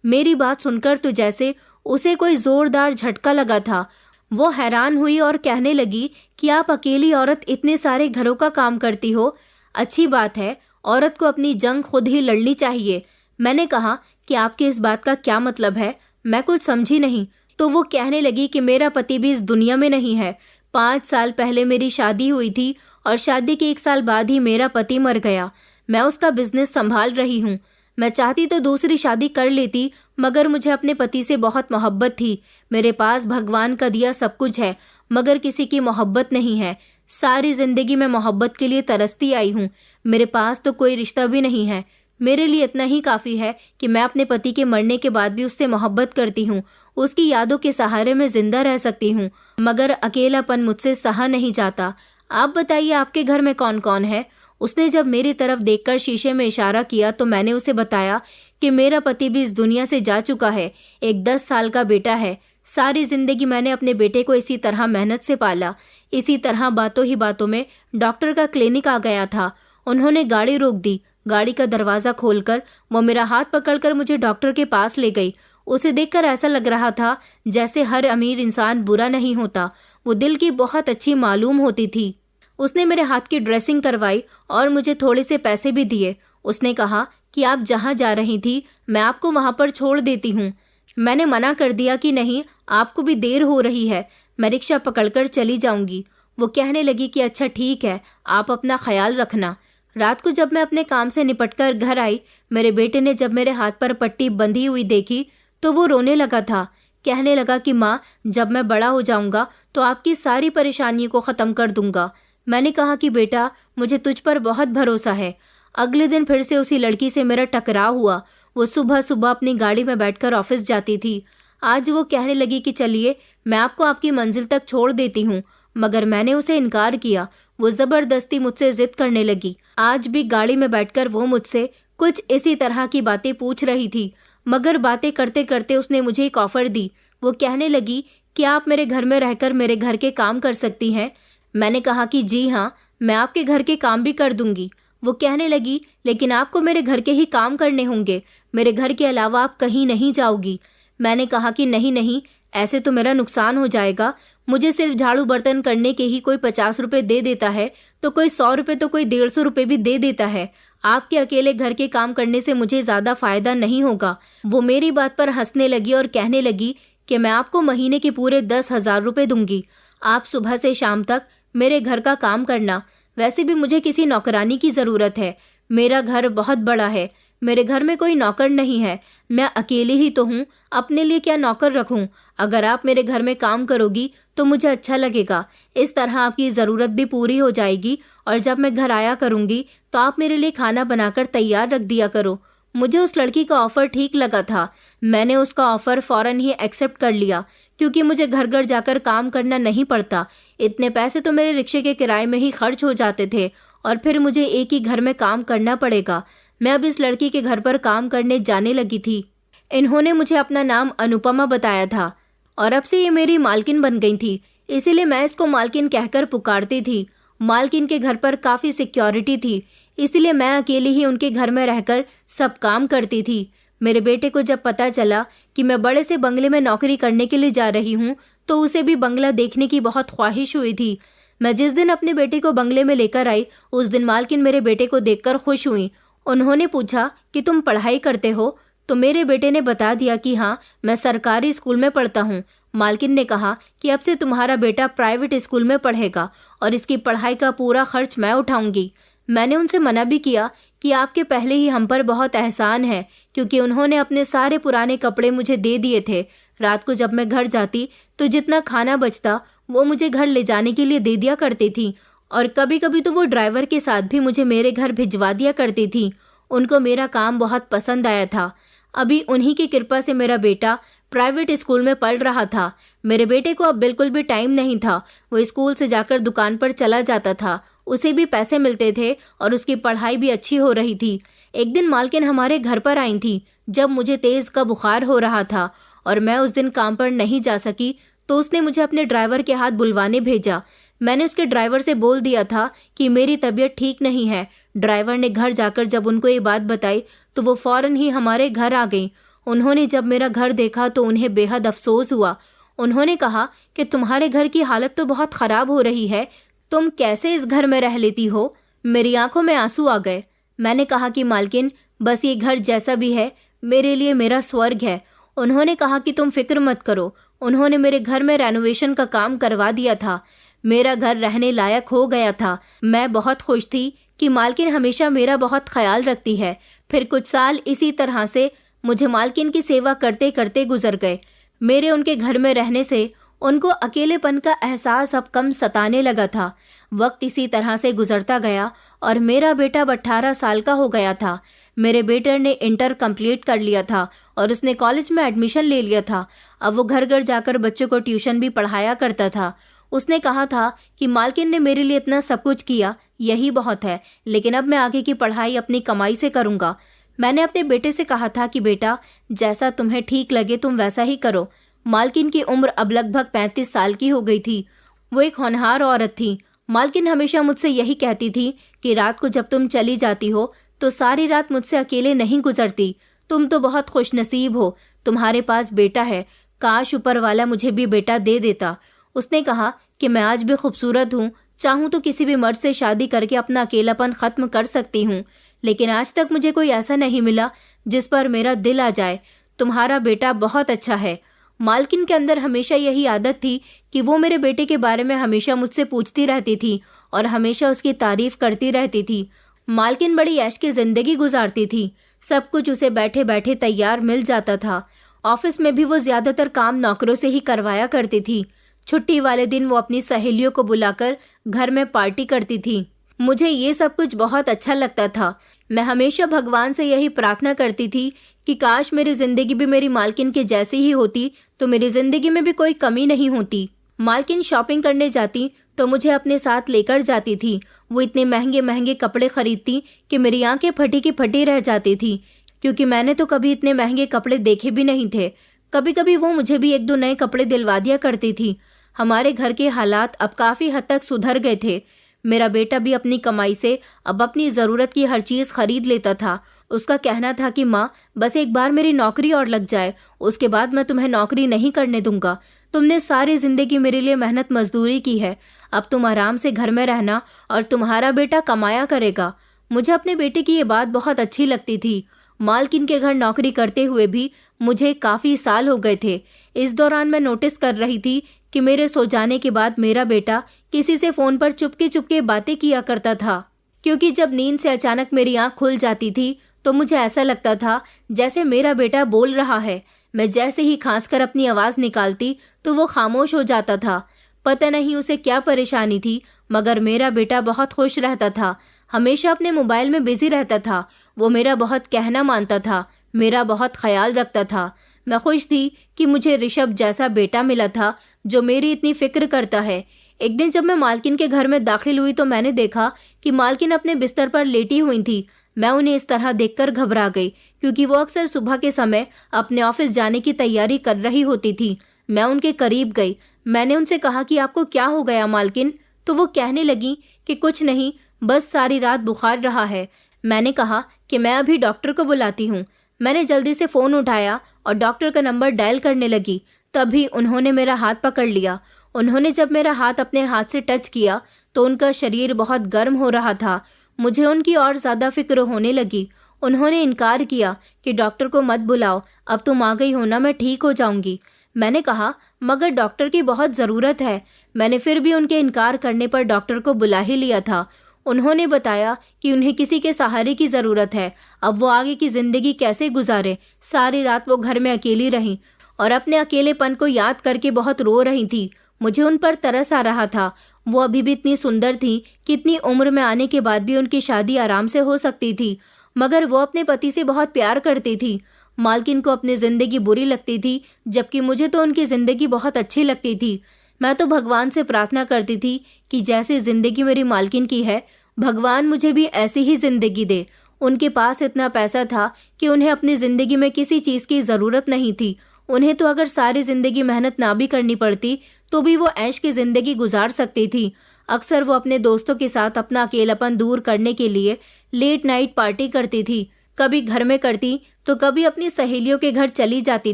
मेरी बात सुनकर तो जैसे उसे कोई जोरदार झटका लगा था। वो हैरान हुई और कहने लगी कि आप अकेली औरत इतने सारे घरों का काम करती हो? अच्छी बात है, औरत को अपनी जंग खुद ही लड़नी चाहिए। मैंने कहा कि आपके इस बात का क्या मतलब है? मैं कुछ समझी नहीं। तो वो कहने लगी कि मेरा पति भी इस दुनिया में नहीं है। 5 साल पहले मेरी शादी हुई थी और शादी के 1 साल बाद ही मेरा पति मर गया। मैं उसका बिजनेस संभाल रही हूँ। मैं चाहती तो दूसरी शादी कर लेती, मगर मुझे अपने पति से बहुत मोहब्बत थी। मेरे पास भगवान का दिया सब कुछ है, मगर किसी की मोहब्बत नहीं है। सारी जिंदगी मैं मोहब्बत के लिए तरसती आई हूँ। मेरे पास तो कोई रिश्ता भी नहीं है। मेरे लिए इतना ही काफ़ी है कि मैं अपने पति के मरने के बाद भी उससे मोहब्बत करती हूँ। उसकी यादों के सहारे मैं जिंदा रह सकती हूँ, मगर अकेलापन मुझसे सहा नहीं जाता। आप बताइए, आपके घर में कौन कौन है? उसने जब मेरी तरफ देखकर शीशे में इशारा किया तो मैंने उसे बताया कि मेरा पति भी इस दुनिया से जा चुका है। एक 10 साल का बेटा है। सारी जिंदगी मैंने अपने बेटे को इसी तरह मेहनत से पाला। इसी तरह बातों ही बातों में डॉक्टर का क्लिनिक आ गया था। उन्होंने गाड़ी रोक दी। गाड़ी का दरवाज़ा खोलकर वो मेरा हाथ पकड़कर मुझे डॉक्टर के पास ले गई। उसे देखकर ऐसा लग रहा था जैसे हर अमीर इंसान बुरा नहीं होता, वो दिल की बहुत अच्छी मालूम होती थी। उसने मेरे हाथ की ड्रेसिंग करवाई और मुझे थोड़े से पैसे भी दिए। उसने कहा कि आप जहाँ जा रही थी मैं आपको वहाँ पर छोड़ देती हूँ। मैंने मना कर दिया कि नहीं, आपको भी देर हो रही है, मैं रिक्शा पकड़कर चली जाऊंगी। वो कहने लगी कि अच्छा ठीक है, आप अपना ख्याल रखना। रात को जब मैं अपने काम से निपटकर घर आई, मेरे बेटे ने जब मेरे हाथ पर पट्टी बंधी हुई देखी तो वो रोने लगा था। कहने लगा कि माँ, जब मैं बड़ा हो जाऊंगा तो आपकी सारी परेशानियों को ख़त्म कर दूंगा। मैंने कहा कि बेटा, मुझे तुझ पर बहुत भरोसा है। अगले दिन फिर से उसी लड़की से मेरा टकराव हुआ। वो सुबह सुबह अपनी गाड़ी में बैठकर ऑफिस जाती थी। आज वो कहने लगी कि चलिए मैं आपको आपकी मंजिल तक छोड़ देती हूँ, मगर मैंने उसे इनकार किया। वो ज़बरदस्ती मुझसे जिद करने लगी। आज भी गाड़ी में बैठकर वो मुझसे कुछ इसी तरह की बातें पूछ रही थी, मगर बातें करते करते उसने मुझे एक ऑफ़र दी। वो कहने लगी कि आप मेरे घर में रहकर मेरे घर के काम कर सकती हैं। मैंने कहा कि जी हाँ, मैं आपके घर के काम भी कर दूंगी। वो कहने लगी लेकिन आपको मेरे घर के ही काम करने होंगे, मेरे घर के अलावा आप कहीं नहीं जाओगी। मैंने कहा कि नहीं नहीं, ऐसे तो मेरा नुकसान हो जाएगा। मुझे सिर्फ झाड़ू बर्तन करने के ही कोई 50 रुपये दे देता है, तो कोई 100 रुपये, तो कोई 150 रुपये भी दे देता है। आपके अकेले घर के काम करने से मुझे ज़्यादा फायदा नहीं होगा। वो मेरी बात पर हंसने लगी और कहने लगी कि मैं आपको महीने के पूरे 10,000 रुपये दूंगी। आप सुबह से शाम तक मेरे घर का काम करना। वैसे भी मुझे किसी नौकरानी की ज़रूरत है। मेरा घर बहुत बड़ा है, मेरे घर में कोई नौकर नहीं है। मैं अकेली ही तो हूँ, अपने लिए क्या नौकर रखूँ? अगर आप मेरे घर में काम करोगी तो मुझे अच्छा लगेगा। इस तरह आपकी ज़रूरत भी पूरी हो जाएगी, और जब मैं घर आया करूँगी तो आप मेरे लिए खाना बनाकर तैयार रख दिया करो। मुझे उस लड़की का ऑफ़र ठीक लगा था। मैंने उसका ऑफ़र फ़ौरन ही एक्सेप्ट कर लिया, क्योंकि मुझे घर घर जाकर काम करना नहीं पड़ता। इतने पैसे तो मेरे रिक्शे के किराए में ही खर्च हो जाते थे, और फिर मुझे एक ही घर में काम करना पड़ेगा। मैं अब इस लड़की के घर पर काम करने जाने लगी थी। इन्होंने मुझे अपना नाम अनुपमा बताया था, और अब से ये मेरी मालकिन बन गई थी, इसीलिए मैं इसको मालकिन कहकर पुकारती थी। मालकिन के घर पर काफ़ी सिक्योरिटी थी, इसलिए मैं अकेली ही उनके घर में रहकर सब काम करती थी। मेरे बेटे को जब पता चला कि मैं बड़े से बंगले में नौकरी करने के लिए जा रही हूँ, तो उसे भी बंगला देखने की बहुत ख्वाहिश हुई थी। मैं जिस दिन अपने बेटे को बंगले में लेकर आई, उस दिन मालकिन मेरे बेटे को देखकर खुश हुई। उन्होंने पूछा कि तुम पढ़ाई करते हो? तो मेरे बेटे ने बता दिया कि हाँ, मैं सरकारी स्कूल में पढ़ता हूँ। मालकिन ने कहा कि अब से तुम्हारा बेटा प्राइवेट स्कूल में पढ़ेगा और इसकी पढ़ाई का पूरा खर्च मैं उठाऊंगी। मैंने उनसे मना भी किया कि आपके पहले ही हम पर बहुत एहसान है, क्योंकि उन्होंने अपने सारे पुराने कपड़े मुझे दे दिए थे। रात को जब मैं घर जाती तो जितना खाना बचता वो मुझे घर ले जाने के लिए दे दिया करती थी, और कभी कभी तो वो ड्राइवर के साथ भी मुझे मेरे घर भिजवा दिया करती थी। उनको मेरा काम बहुत पसंद आया था। अभी उन्हीं की कृपा से मेरा बेटा प्राइवेट स्कूल में पढ़ रहा था। मेरे बेटे को अब बिल्कुल भी टाइम नहीं था। वो स्कूल से जाकर दुकान पर चला जाता था, उसे भी पैसे मिलते थे और उसकी पढ़ाई भी अच्छी हो रही थी। एक दिन मालकिन हमारे घर पर आई थी जब मुझे तेज का बुखार हो रहा था और मैं उस दिन काम पर नहीं जा सकी, तो उसने मुझे अपने ड्राइवर के हाथ बुलवाने भेजा। मैंने उसके ड्राइवर से बोल दिया था कि मेरी तबीयत ठीक नहीं है। ड्राइवर ने घर जाकर जब उनको ये बात बताई तो वो फौरन ही हमारे घर आ गई। उन्होंने जब मेरा घर देखा तो उन्हें बेहद अफसोस हुआ। उन्होंने कहा कि तुम्हारे घर की हालत तो बहुत खराब हो रही है, तुम कैसे इस घर में रह लेती हो। मेरी आंखों में आंसू आ गए। मैंने कहा कि मालकिन, बस ये घर जैसा भी है मेरे लिए मेरा स्वर्ग है। उन्होंने कहा कि तुम फिक्र मत करो। उन्होंने मेरे घर में रेनोवेशन का काम करवा दिया था। मेरा घर रहने लायक हो गया था। मैं बहुत खुश थी कि मालकिन हमेशा मेरा बहुत ख्याल रखती है। फिर कुछ साल इसी तरह से मुझे मालकिन की सेवा करते करते गुजर गए। मेरे उनके घर में रहने से उनको अकेलेपन का एहसास अब कम सताने लगा था। वक्त इसी तरह से गुजरता गया और मेरा बेटा 18 साल का हो गया था। मेरे बेटे ने इंटर कंप्लीट कर लिया था और उसने कॉलेज में एडमिशन ले लिया था। अब वो घर घर जाकर बच्चों को ट्यूशन भी पढ़ाया करता था। उसने कहा था कि मालकिन ने मेरे लिए इतना सब कुछ किया, यही बहुत है, लेकिन अब मैं आगे की पढ़ाई अपनी कमाई से करूंगा। मैंने अपने बेटे से कहा था कि बेटा, जैसा तुम्हें ठीक लगे तुम वैसा ही करो। मालकिन की उम्र अब लगभग 35 साल की हो गई थी। वो एक होनहार औरत थी। मालकिन हमेशा मुझसे यही कहती थी कि रात को जब तुम चली जाती हो तो सारी रात मुझसे अकेले नहीं गुजरती। तुम तो बहुत खुशनसीब हो, तुम्हारे पास बेटा है। काश ऊपर वाला मुझे भी बेटा दे देता। उसने कहा कि मैं आज भी खूबसूरत हूँ, चाहूँ तो किसी भी मर्द से शादी करके अपना अकेलापन खत्म कर सकती हूँ, लेकिन आज तक मुझे कोई ऐसा नहीं मिला जिस पर मेरा दिल आ जाए। तुम्हारा बेटा बहुत अच्छा है। मालकिन के अंदर हमेशा यही आदत थी कि वो मेरे बेटे के बारे में हमेशा मुझसे पूछती रहती थी और हमेशा उसकी तारीफ करती रहती थी। मालकिन बड़ी ऐश की जिंदगी गुजारती थी। सब कुछ उसे बैठे बैठे तैयार मिल जाता था। ऑफिस में भी वो ज्यादातर काम नौकरों से ही करवाया करती थी। छुट्टी वाले दिन वो अपनी सहेलियों को बुलाकर घर में पार्टी करती थी। मुझे ये सब कुछ बहुत अच्छा लगता था। मैं हमेशा भगवान से यही प्रार्थना करती थी कि काश मेरी जिंदगी भी मेरी मालकिन के जैसी ही होती, तो मेरी जिंदगी में भी कोई कमी नहीं होती। मालकिन शॉपिंग करने जाती तो मुझे अपने साथ लेकर जाती थी। वो इतने महंगे महंगे कपड़े खरीदती कि मेरी आंखें फटी की फटी रह जाती थी, क्योंकि मैंने तो कभी इतने महंगे कपड़े देखे भी नहीं थे। कभी कभी वो मुझे भी 1-2 नए कपड़े दिलवा दिया करती थी। हमारे घर के हालात अब काफी हद तक सुधर गए थे। मेरा बेटा भी अपनी कमाई से अब अपनी जरूरत की हर चीज खरीद लेता था। उसका कहना था कि माँ, बस एक बार मेरी नौकरी और लग जाए, उसके बाद मैं तुम्हें नौकरी नहीं करने दूंगा। तुमने सारी जिंदगी मेरे लिए मेहनत मजदूरी की है, अब तुम आराम से घर में रहना और तुम्हारा बेटा कमाया करेगा। मुझे अपने बेटे की ये बात बहुत अच्छी लगती थी। मालकिन के घर नौकरी करते हुए भी मुझे काफी साल हो गए थे। इस दौरान मैं नोटिस कर रही थी कि मेरे सो जाने के बाद मेरा बेटा किसी से फोन पर चुपके चुपके बातें किया करता था, क्योंकि जब नींद से अचानक मेरी आंख खुल जाती थी तो मुझे ऐसा लगता था जैसे मेरा बेटा बोल रहा है। मैं जैसे ही खांसकर अपनी आवाज निकालती तो वो खामोश हो जाता था। पता नहीं उसे क्या परेशानी थी, मगर मेरा बेटा बहुत खुश रहता था, हमेशा अपने मोबाइल में बिजी रहता था। वो मेरा बहुत कहना मानता था, मेरा बहुत ख्याल रखता था। मैं खुश थी कि मुझे ऋषभ जैसा बेटा मिला था जो मेरी इतनी फिक्र करता है। एक दिन जब मैं मालकिन के घर में दाखिल हुई तो मैंने देखा कि मालकिन अपने बिस्तर पर लेटी हुई थी। मैं उन्हें इस तरह देखकर घबरा गई, क्योंकि वो अक्सर सुबह के समय अपने ऑफिस जाने की तैयारी कर रही होती थी। मैं उनके करीब गई। मैंने उनसे कहा कि आपको क्या हो गया मालकिन? तो वो कहने लगी कि कुछ नहीं, बस सारी रात बुखार रहा है। मैंने कहा कि मैं अभी डॉक्टर को बुलाती हूँ। मैंने जल्दी से फोन उठाया और डॉक्टर का नंबर डायल करने लगी। तभी उन्होंने मेरा हाथ पकड़ लिया। उन्होंने जब मेरा हाथ अपने हाथ से टच किया तो उनका शरीर बहुत गर्म हो रहा था। मुझे उनकी और ज्यादा फिक्र होने लगी। उन्होंने इनकार किया कि डॉक्टर को मत बुलाओ, अब तुम आ गई हो ना, मैं ठीक हो जाऊंगी। मैंने कहा मगर डॉक्टर की बहुत ज़रूरत है। मैंने फिर भी उनके इनकार करने पर डॉक्टर को बुला ही लिया था। उन्होंने बताया कि उन्हें किसी के सहारे की ज़रूरत है। अब वो आगे की ज़िंदगी कैसे गुजारे। सारी रात वो घर में अकेली रहीं और अपने अकेलेपन को याद करके बहुत रो रही थी। मुझे उन पर तरस आ रहा था। वो अभी भी इतनी सुंदर थी कि इतनी उम्र में आने के बाद भी उनकी शादी आराम से हो सकती थी, मगर वो अपने पति से बहुत प्यार करती थी। मालकिन को अपनी जिंदगी बुरी लगती थी, जबकि मुझे तो उनकी जिंदगी बहुत अच्छी लगती थी। मैं तो भगवान से प्रार्थना करती थी कि जैसी जिंदगी मेरी मालकिन की है, भगवान मुझे भी ऐसी ही जिंदगी दे। उनके पास इतना पैसा था कि उन्हें अपनी जिंदगी में किसी चीज की जरूरत नहीं थी। उन्हें तो अगर सारी जिंदगी मेहनत ना भी करनी पड़ती तो भी वो ऐश की जिंदगी गुजार सकती थी। अक्सर वो अपने दोस्तों के साथ अपना अकेलापन दूर करने के लिए लेट नाइट पार्टी करती थी। कभी घर में करती तो कभी अपनी सहेलियों के घर चली जाती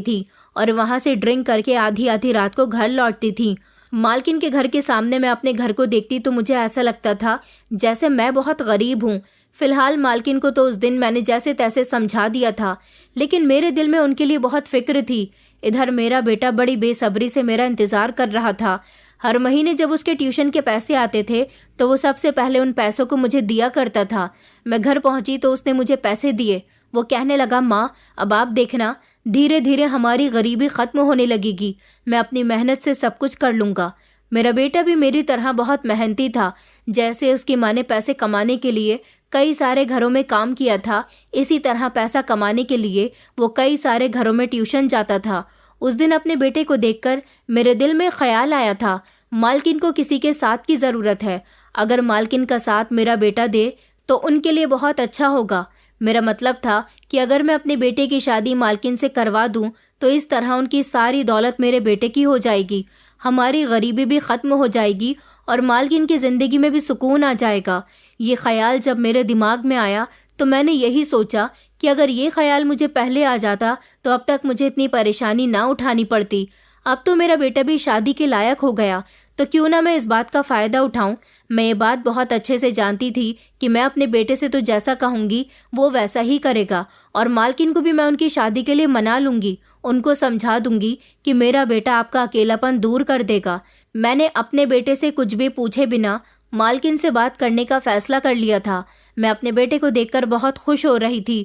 थी और वहां से ड्रिंक करके आधी आधी रात को घर लौटती थी। मालकिन के घर के सामने मैं अपने घर को देखती तो मुझे ऐसा लगता था जैसे मैं बहुत गरीब हूँ। फिलहाल मालकिन को तो उस दिन मैंने जैसे तैसे समझा दिया था, लेकिन मेरे दिल में उनके लिए बहुत फिक्र थी। इधर मेरा बेटा बड़ी बेसब्री से मेरा इंतजार कर रहा था। हर महीने जब उसके ट्यूशन के पैसे आते थे तो वो सबसे पहले उन पैसों को मुझे दिया करता था। मैं घर पहुंची तो उसने मुझे पैसे दिए। वो कहने लगा, माँ अब आप देखना, धीरे धीरे हमारी गरीबी खत्म होने लगेगी। मैं अपनी मेहनत से सब कुछ कर लूंगा। मेरा बेटा भी मेरी तरह बहुत मेहनती था। जैसे उसकी माँ ने पैसे कमाने के लिए कई सारे घरों में काम किया था, इसी तरह पैसा कमाने के लिए वो कई सारे घरों में ट्यूशन जाता था। उस दिन अपने बेटे को देखकर मेरे दिल में ख्याल आया था, मालकिन को किसी के साथ की जरूरत है। अगर मालकिन का साथ मेरा बेटा दे तो उनके लिए बहुत अच्छा होगा। मेरा मतलब था कि अगर मैं अपने बेटे की शादी मालकिन से करवा दूं तो इस तरह उनकी सारी दौलत मेरे बेटे की हो जाएगी, हमारी गरीबी भी खत्म हो जाएगी और मालकिन की जिंदगी में भी सुकून आ जाएगा। ये ख्याल जब मेरे दिमाग में आया तो मैंने यही सोचा कि अगर ये ख्याल मुझे पहले आ जाता तो अब तक मुझे इतनी परेशानी ना उठानी पड़ती। अब तो मेरा बेटा भी शादी के लायक हो गया, तो क्यों ना मैं इस बात का फायदा उठाऊं। मैं ये बात बहुत अच्छे से जानती थी कि मैं अपने बेटे से तो जैसा कहूंगी वो वैसा ही करेगा, और मालकिन को भी मैं उनकी शादी के लिए मना लूंगी। उनको समझा दूंगी कि मेरा बेटा आपका अकेलापन दूर कर देगा। मैंने अपने बेटे से कुछ भी पूछे बिना मालकिन से बात करने का फैसला कर लिया था। मैं अपने बेटे को देखकर बहुत खुश हो रही थी।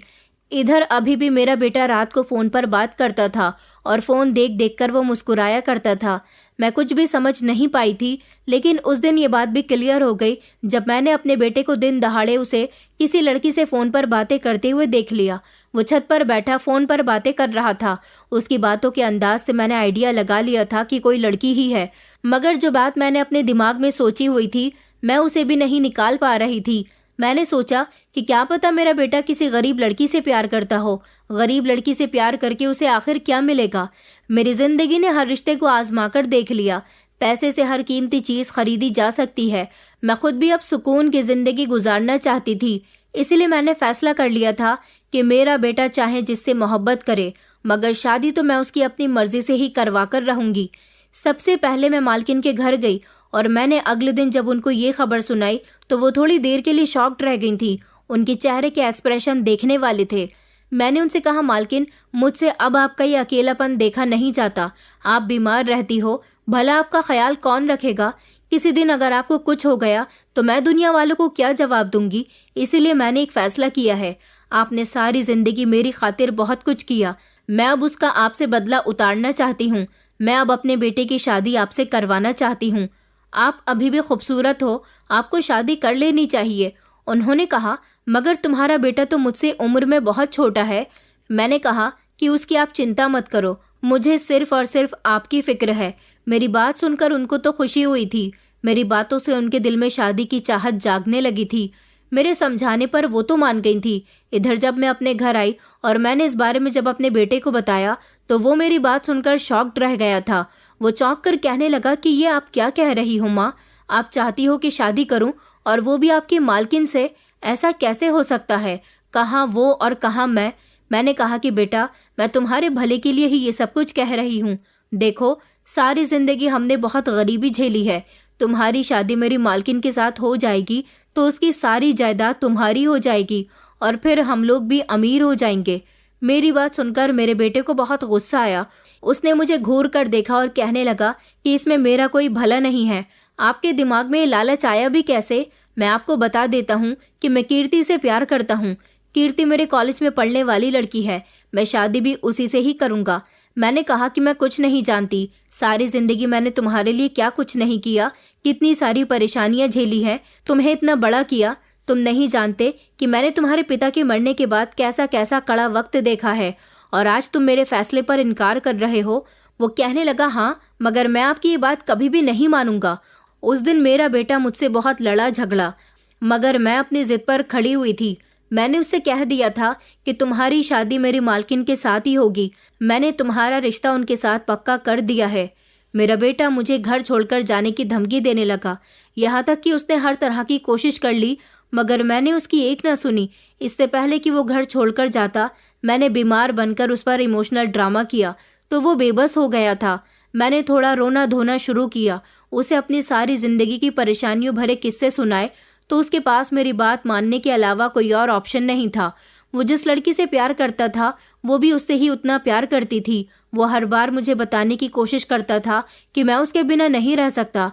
इधर अभी भी मेरा बेटा रात को फोन पर बात करता था और फोन देख देख कर वो मुस्कुराया करता था। मैं कुछ भी समझ नहीं पाई थी, लेकिन उस दिन ये बात भी क्लियर हो गई जब मैंने अपने बेटे को दिन दहाड़े उसे किसी लड़की से फोन पर बातें करते हुए देख लिया। वो छत पर बैठा फोन पर बातें कर रहा था। उसकी बातों के अंदाज से मैंने आइडिया लगा लिया था कि कोई लड़की ही है, मगर जो बात मैंने अपने दिमाग में सोची हुई थी मैं उसे भी नहीं निकाल पा रही थी। मैंने सोचा कि क्या पता मेरा बेटा किसी गरीब लड़की से प्यार करता हो। गरीब लड़की से प्यार करके उसे आखिर क्या मिलेगा। मेरी जिंदगी ने हर रिश्ते को आजमा कर देख लिया। पैसे से हर कीमती चीज खरीदी जा सकती है। मैं खुद भी अब सुकून की जिंदगी गुजारना चाहती थी, इसलिए मैंने फैसला कर लिया था कि मेरा बेटा चाहे जिससे मोहब्बत करे, मगर शादी तो मैं उसकी अपनी मर्जी से ही करवा कर रहूंगी। सबसे पहले मैं मालकिन के घर गई और मैंने अगले दिन जब उनको ये खबर सुनाई तो वो थोड़ी देर के लिए शॉक्ड रह गई थी। उनके चेहरे के एक्सप्रेशन देखने वाले थे। मैंने उनसे कहा, मालकिन मुझसे अब आपका ये अकेलापन देखा नहीं जाता। आप बीमार रहती हो, भला आपका ख्याल कौन रखेगा। किसी दिन अगर आपको कुछ हो गया तो मैं दुनिया वालों को क्या जवाब दूंगी। इसीलिए मैंने एक फैसला किया है। आपने सारी जिंदगी मेरी खातिर बहुत कुछ किया, मैं अब उसका आपसे बदला उतारना चाहती हूँ। मैं अब अपने बेटे की शादी आपसे करवाना चाहती हूँ। आप अभी भी खूबसूरत हो, आपको शादी कर लेनी चाहिए। उन्होंने कहा, मगर तुम्हारा बेटा तो मुझसे उम्र में बहुत छोटा है। मैंने कहा कि उसकी आप चिंता मत करो, मुझे सिर्फ और सिर्फ आपकी फिक्र है। मेरी बात सुनकर उनको तो खुशी हुई थी। मेरी बातों से उनके दिल में शादी की चाहत जागने लगी थी। मेरे समझाने पर वो तो मान गई थी। इधर जब मैं अपने घर आई और मैंने इस बारे में जब अपने बेटे को बताया तो वो मेरी बात सुनकर शॉक्ड रह गया था। वो चौंक कर कहने लगा कि ये आप क्या कह रही हो माँ, आप चाहती हो कि शादी करूं और वो भी आपकी मालकिन से? ऐसा कैसे हो सकता है? कहाँ वो और कहाँ मैं? मैंने कहा कि बेटा, मैं तुम्हारे भले के लिए ही ये सब कुछ कह रही हूँ। देखो, सारी जिंदगी हमने बहुत गरीबी झेली है। तुम्हारी शादी मेरी मालकिन के साथ हो जाएगी तो उसकी सारी जायदाद तुम्हारी हो जाएगी और फिर हम लोग भी अमीर हो जाएंगे। मेरी बात सुनकर मेरे बेटे को बहुत गुस्सा आया। उसने मुझे घूर कर देखा और कहने लगा कि इसमें मेरा कोई भला नहीं है। आपके दिमाग में लालच आया भी कैसे? मैं आपको बता देता हूँ कि मैं कीर्ति से प्यार करता हूँ। कीर्ति मेरे कॉलेज में पढ़ने वाली लड़की है। मैं शादी भी उसी से ही करूँगा। मैंने कहा कि मैं कुछ नहीं जानती। सारी जिंदगी मैंने तुम्हारे लिए क्या कुछ नहीं किया, कितनी सारी परेशानियां झेली हैं, तुम्हें इतना बड़ा किया। तुम नहीं जानते कि मैंने तुम्हारे पिता के मरने के बाद कैसा कैसा कड़ा वक्त देखा है और आज तुम मेरे फैसले पर इनकार कर रहे हो। वो कहने लगा, हाँ, मगर मैं आपकी ये बात कभी भी नहीं मानूंगा। उस दिन मेरा बेटा मुझसे बहुत लड़ा झगड़ा, मगर मैं अपनी जिद पर खड़ी हुई थी। मैंने उससे कह दिया था कि तुम्हारी शादी मेरी मालकिन के साथ ही होगी। मैंने तुम्हारा रिश्ता उनके साथ पक्का कर दिया है। मेरा बेटा मुझे घर छोड़कर जाने की धमकी देने लगा, यहाँ तक कि उसने हर तरह की कोशिश कर ली, मगर मैंने उसकी एक न सुनी। इससे पहले कि वो घर छोड़कर जाता, मैंने बीमार बनकर उस पर इमोशनल ड्रामा किया तो वो बेबस हो गया था। मैंने थोड़ा रोना धोना शुरू किया, उसे अपनी सारी जिंदगी की परेशानियों भरे किस्से सुनाए, तो उसके पास मेरी बात मानने के अलावा कोई और ऑप्शन नहीं था। वो जिस लड़की से प्यार करता था वो भी उससे ही उतना प्यार करती थी। वो हर बार मुझे बताने की कोशिश करता था कि मैं उसके बिना नहीं रह सकता,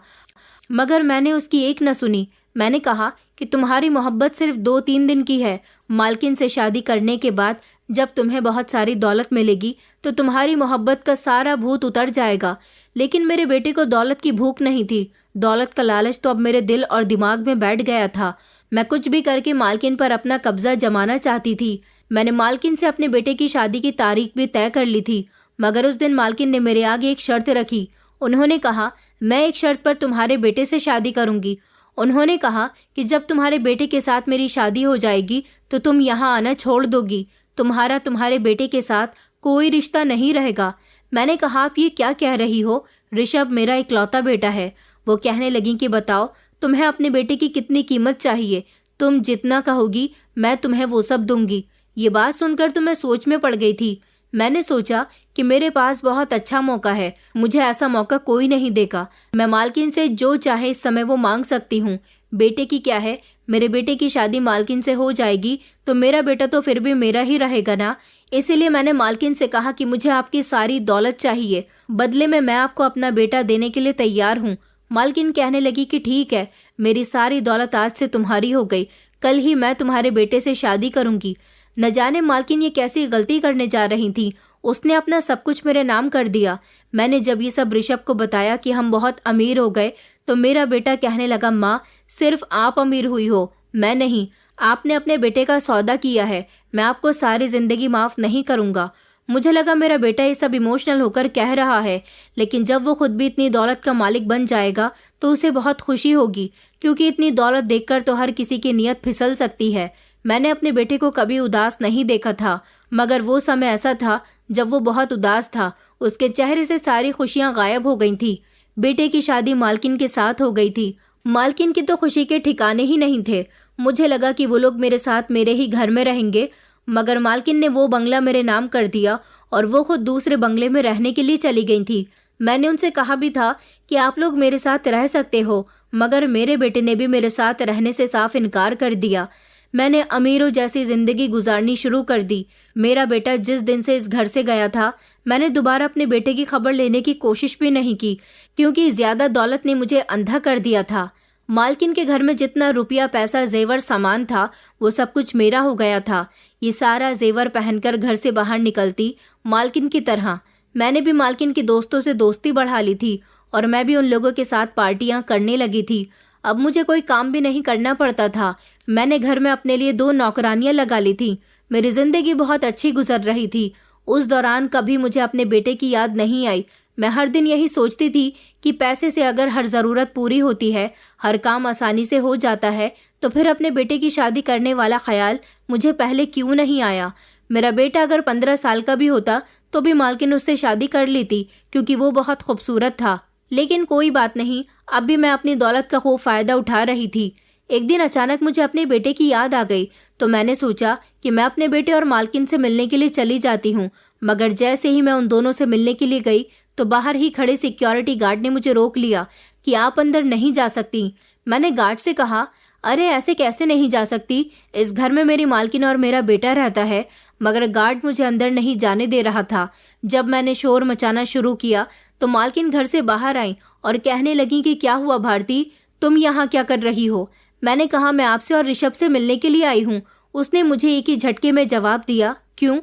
मगर मैंने उसकी एक न सुनी। मैंने कहा कि तुम्हारी मोहब्बत सिर्फ 2-3 दिन की है। मालकिन से शादी करने के बाद जब तुम्हें बहुत सारी दौलत मिलेगी तो तुम्हारी मोहब्बत का सारा भूत उतर जाएगा। लेकिन मेरे बेटे को दौलत की भूख नहीं थी। दौलत का लालच तो अब मेरे दिल और दिमाग में बैठ गया था। मैं कुछ भी करके मालकिन पर अपना कब्जा जमाना चाहती थी। मैंने मालकिन से अपने बेटे की शादी की तारीख भी तय कर ली थी, मगर उस दिन मालकिन ने मेरे आगे एक शर्त रखी। उन्होंने कहा, मैं एक शर्त पर तुम्हारे बेटे से शादी करूंगी। उन्होंने कहा कि जब तुम्हारे बेटे के साथ मेरी शादी हो जाएगी तो तुम यहाँ आना छोड़ दोगी। तुम्हारा तुम्हारे बेटे के साथ कोई रिश्ता नहीं रहेगा। मैंने कहा, आप ये क्या कह रही हो? ऋषभ मेरा इकलौता बेटा है। वो कहने लगी कि बताओ तुम्हें अपने बेटे की कितनी कीमत चाहिए? तुम जितना कहोगी मैं तुम्हें वो सब दूंगी। ये बात सुनकर तो मैं सोच में पड़ गई थी। मैंने सोचा कि मेरे पास बहुत अच्छा मौका है, मुझे ऐसा मौका कोई नहीं देगा। मैं मालकिन से जो चाहे इस समय वो मांग सकती हूँ। बेटे की क्या है, मेरे बेटे की शादी मालकिन से हो जाएगी तो मेरा बेटा तो फिर भी मेरा ही रहेगा ना। इसीलिए मैंने मालकिन से कहा कि मुझे आपकी सारी दौलत चाहिए, बदले में मैं आपको अपना बेटा देने के लिए तैयार हूँ। मालकिन कहने लगी कि ठीक है, मेरी सारी दौलत आज से तुम्हारी हो गई, कल ही मैं तुम्हारे बेटे से शादी करूंगी। न जाने मालकिन ये कैसी गलती करने जा रही थी, उसने अपना सब कुछ मेरे नाम कर दिया। मैंने जब ये सब ऋषभ को बताया कि हम बहुत अमीर हो गए तो मेरा बेटा कहने लगा, माँ सिर्फ आप अमीर हुई हो, मैं नहीं। आपने अपने बेटे का सौदा किया है, मैं आपको सारी जिंदगी माफ नहीं करूंगा। मुझे लगा मेरा बेटा ये सब इमोशनल होकर कह रहा है, लेकिन जब वो खुद भी इतनी दौलत का मालिक बन जाएगा तो उसे बहुत खुशी होगी, क्योंकि इतनी दौलत देखकर तो हर किसी की नीयत फिसल सकती है। मैंने अपने बेटे को कभी उदास नहीं देखा था, मगर वो समय ऐसा था जब वो बहुत उदास था। उसके चेहरे से सारी खुशियां गायब हो गई थी। बेटे की शादी मालकिन के साथ हो गई थी। मालकिन की तो खुशी के ठिकाने ही नहीं थे। मुझे लगा कि वो लोग मेरे साथ मेरे ही घर में रहेंगे, मगर मालकिन ने वो बंगला मेरे नाम कर दिया और वो खुद दूसरे बंगले में रहने के लिए चली गई थी। मैंने उनसे कहा भी था कि आप लोग मेरे साथ रह सकते हो, मगर मेरे बेटे ने भी मेरे साथ रहने से साफ इनकार कर दिया। मैंने अमीरों जैसी जिंदगी गुजारनी शुरू कर दी। मेरा बेटा जिस दिन से इस घर से गया था, मैंने दोबारा अपने बेटे की खबर लेने की कोशिश भी नहीं की, क्योंकि ज्यादा दौलत ने मुझे अंधा कर दिया था। मालकिन के घर में जितना रुपया पैसा जेवर सामान था वो सब कुछ मेरा हो गया था। ये सारा जेवर पहनकर घर से बाहर निकलती मालकिन की तरह। मैंने भी मालकिन के दोस्तों से दोस्ती बढ़ा ली थी और मैं भी उन लोगों के साथ पार्टियां करने लगी थी। अब मुझे कोई काम भी नहीं करना पड़ता था। मैंने घर में अपने लिए 2 नौकरानियां लगा ली थी। मेरी जिंदगी बहुत अच्छी गुजर रही थी। उस दौरान कभी मुझे अपने बेटे की याद नहीं आई। मैं हर दिन यही सोचती थी कि पैसे से अगर हर जरूरत पूरी होती है, हर काम आसानी से हो जाता है, तो फिर अपने बेटे की शादी करने वाला ख्याल मुझे पहले क्यों नहीं आया। मेरा बेटा अगर 15 साल का भी होता तो भी मालकिन उससे शादी कर लेती, क्योंकि वो बहुत खूबसूरत था। लेकिन कोई बात नहीं, अब भी मैं अपनी दौलत का खूब फायदा उठा रही थी। एक दिन अचानक मुझे अपने बेटे की याद आ गई, तो मैंने सोचा कि मैं अपने बेटे और मालकिन से मिलने के लिए चली जाती हूँ। मगर जैसे ही मैं उन दोनों से मिलने के लिए गई तो बाहर ही खड़े सिक्योरिटी गार्ड ने मुझे रोक लिया कि आप अंदर नहीं जा सकती। मैंने गार्ड से कहा, अरे ऐसे कैसे नहीं जा सकती, इस घर में मेरी मालकिन और मेरा बेटा रहता है। मगर गार्ड मुझे अंदर नहीं जाने दे रहा था। जब मैंने शोर मचाना शुरू किया तो मालकिन घर से बाहर आई और कहने लगी कि क्या हुआ भारती, तुम यहाँ क्या कर रही हो? मैंने कहा, मैं आपसे और ऋषभ से मिलने के लिए आई हूँ। उसने मुझे एक ही झटके में जवाब दिया, क्यों?